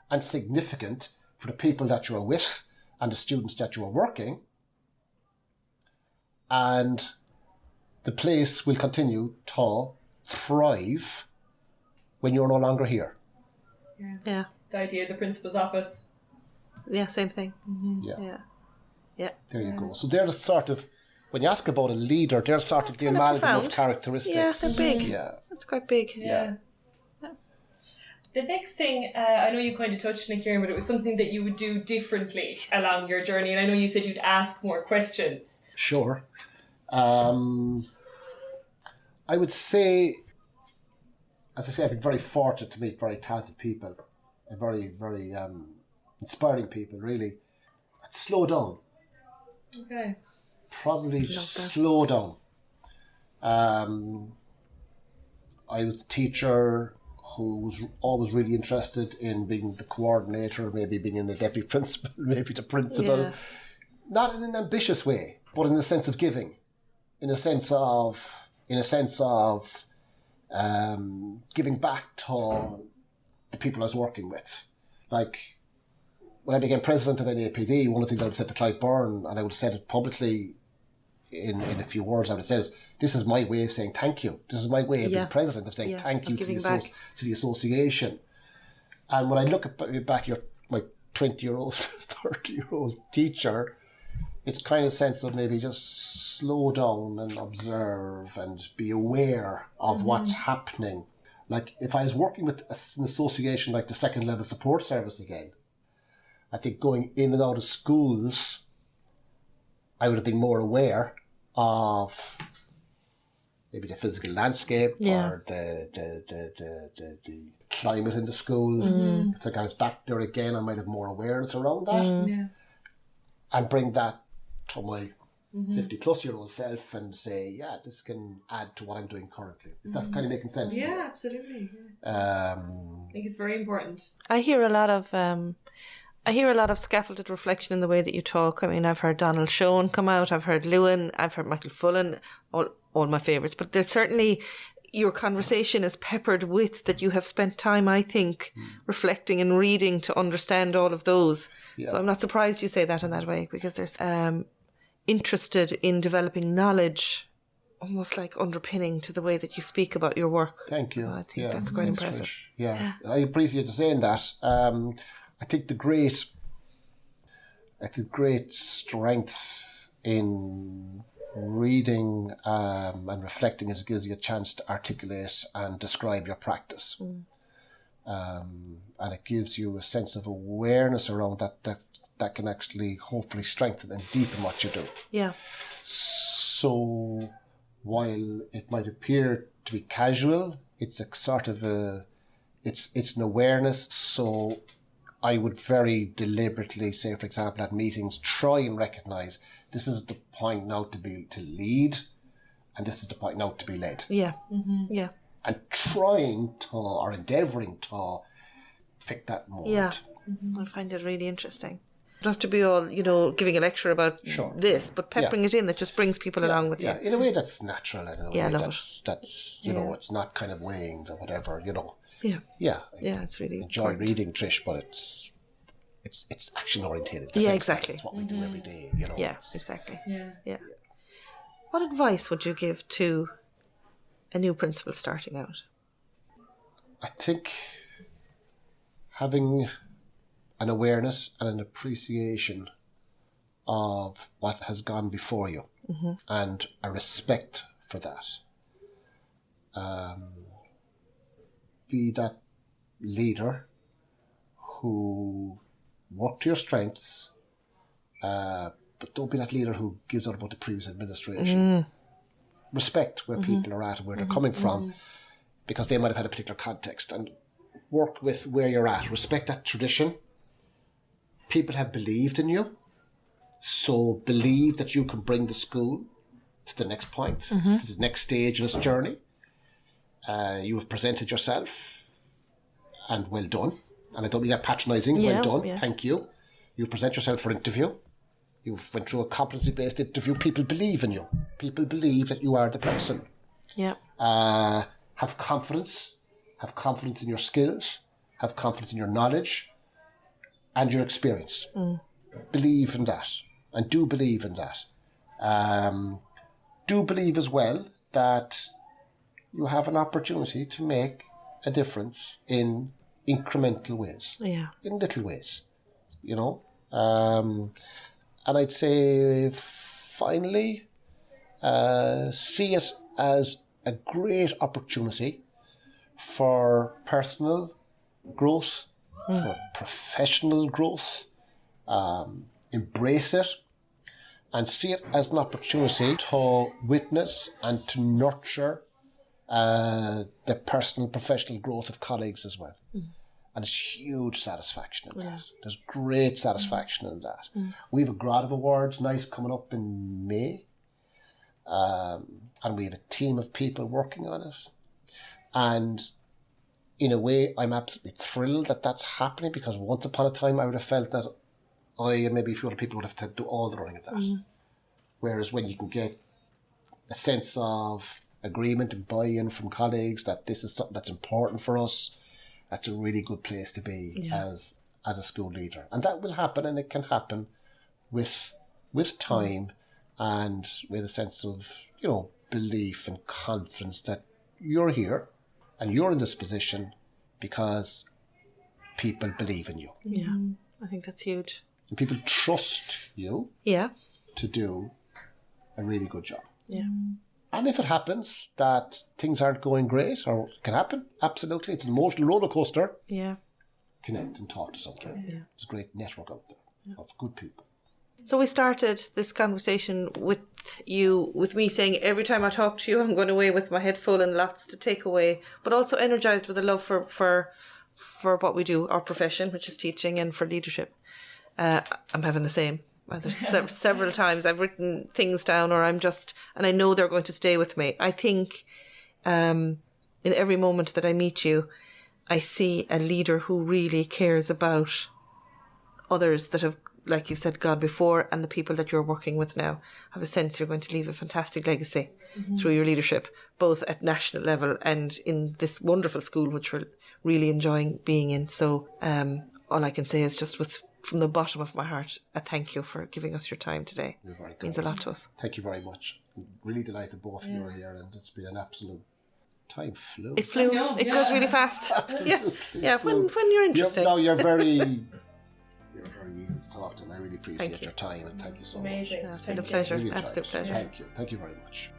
and significant for the people that you're with and the students that you're working. And the place will continue to thrive when you're no longer here. Yeah. The idea of the principal's office. Yeah, same thing. Yeah. There you go. So they're the sort of, when you ask about a leader, they're sort of the amalgam of characteristics. Yeah, they're big. Yeah. That's quite big. Yeah. The next thing, I know you kind of touched on it, Kieran, but it was something that you would do differently along your journey. And I know you said you'd ask more questions. Sure. I would say, as I say, I've been very fortunate to meet very talented people and very, very inspiring people, really. I'd slow down. Okay. Probably slow down. I was the teacher who was always really interested in being the coordinator, maybe being in the deputy principal, maybe the principal. Yeah. Not in an ambitious way, but in the sense of giving, in a sense of giving back to the people I was working with. Like, when I became president of NAPD, one of the things I would say to Clive Byrne, and I would have said it publicly in a few words, I would have said is, this is my way of saying thank you. This is my way of being president, of saying thank you to the association. And when I look back at my 20-year-old, 30-year-old teacher, it's kind of a sense of maybe just slow down and observe and be aware of what's happening. Like, if I was working with an association like the Second Level Support Service again, I think going in and out of schools, I would have been more aware of maybe the physical landscape or the climate in the school. If like I was back there again, I might have more awareness around that. And bring that to my 50-plus-year-old self and say, yeah, this can add to what I'm doing currently. If that's kind of making sense to you. Yeah, absolutely. I think it's very important. I hear a lot of scaffolded reflection in the way that you talk. I mean, I've heard Donald Schoen come out, I've heard Lewin, I've heard Michael Fullen, all my favourites. But there's certainly, your conversation is peppered with that you have spent time, I think, reflecting and reading to understand all of those. Yeah. So I'm not surprised you say that in that way, because there's interested in developing knowledge almost like underpinning to the way that you speak about your work. Thank you. I think that's quite impressive. Trish. Yeah, I appreciate you saying that. I think the great strength in reading and reflecting is it gives you a chance to articulate and describe your practice. And it gives you a sense of awareness around that can actually hopefully strengthen and deepen what you do. Yeah. So while it might appear to be casual, it's a sort of it's an awareness. So I would very deliberately say, for example, at meetings, try and recognise this is the point now to lead, and this is the point now to be led. Yeah. Yeah. And trying to, or endeavouring to, pick that moment. Yeah. I find it really interesting. You don't have to be all, giving a lecture about this, but peppering it in that just brings people along with you. Yeah, in a way that's natural, and in a way I love that's it's not kind of weighing or whatever, Yeah. Yeah. Yeah, it's really enjoy important. reading, Trish, but it's action oriented. Yeah, exactly. It's what we do every day, Yeah, exactly. Yeah. What advice would you give to a new principal starting out? I think having an awareness and an appreciation of what has gone before you, and a respect for that. Be that leader who work to your strengths, but don't be that leader who gives out about the previous administration. Respect where people are at and where they're coming from, because they might have had a particular context, and work with where you're at. Respect that tradition. People have believed in you, so believe that you can bring the school to the next point, to the next stage in its journey. You have presented yourself, and well done. And I don't mean that patronising. Well done, thank you. You present yourself for interview. You've went through a competency-based interview. People believe in you. People believe that you are the person. Yeah. Have confidence. Have confidence in your skills. Have confidence in your knowledge and your experience. Believe in that. And do believe in that. Do believe as well that you have an opportunity to make a difference in incremental ways. Yeah. In little ways. And I'd say, finally, see it as a great opportunity for personal growth, for professional growth. Embrace it and see it as an opportunity to witness and to nurture the personal, professional growth of colleagues as well. And there's huge satisfaction in that. There's great satisfaction in that. We have a Grad Awards night coming up in May. And we have a team of people working on it. And in a way, I'm absolutely thrilled that that's happening, because once upon a time I would have felt that I and maybe a few other people would have to do all the running of that. Whereas when you can get a sense of agreement and buy-in from colleagues that this is something that's important for us, that's a really good place to be as a school leader. And that will happen, and it can happen with time and with a sense of, belief and confidence that you're here and you're in this position because people believe in you. Yeah. I think that's huge. And people trust you Yeah. to do a really good job. Yeah. And if it happens that things aren't going great, or it can happen, absolutely, it's an emotional roller coaster, Yeah. connect and talk to someone. Yeah. There's a great network out there of good people. So we started this conversation with me saying every time I talk to you, I'm going away with my head full and lots to take away, but also energized with a love for what we do, our profession, which is teaching, and for leadership. I'm having the same. There's several times I've written things down, or and I know they're going to stay with me. I think in every moment that I meet you, I see a leader who really cares about others that have, like you said, gone before, and the people that you're working with now. I have a sense you're going to leave a fantastic legacy through your leadership, both at national level and in this wonderful school, which we're really enjoying being in. So all I can say is just from the bottom of my heart, a thank you for giving us your time today. You're very It means a lot to us. Thank you very much. Really delighted both of you are here, and it's been an absolute time flew. It flew. I know, It goes really fast. Absolutely. Yeah. When you're interested. You're very easy to talk to, and I really appreciate Thank you. your time, and thank you so Amazing. much. It's been a Thank you. pleasure. Really enjoyed Absolute it. pleasure. Thank you. Thank you very much.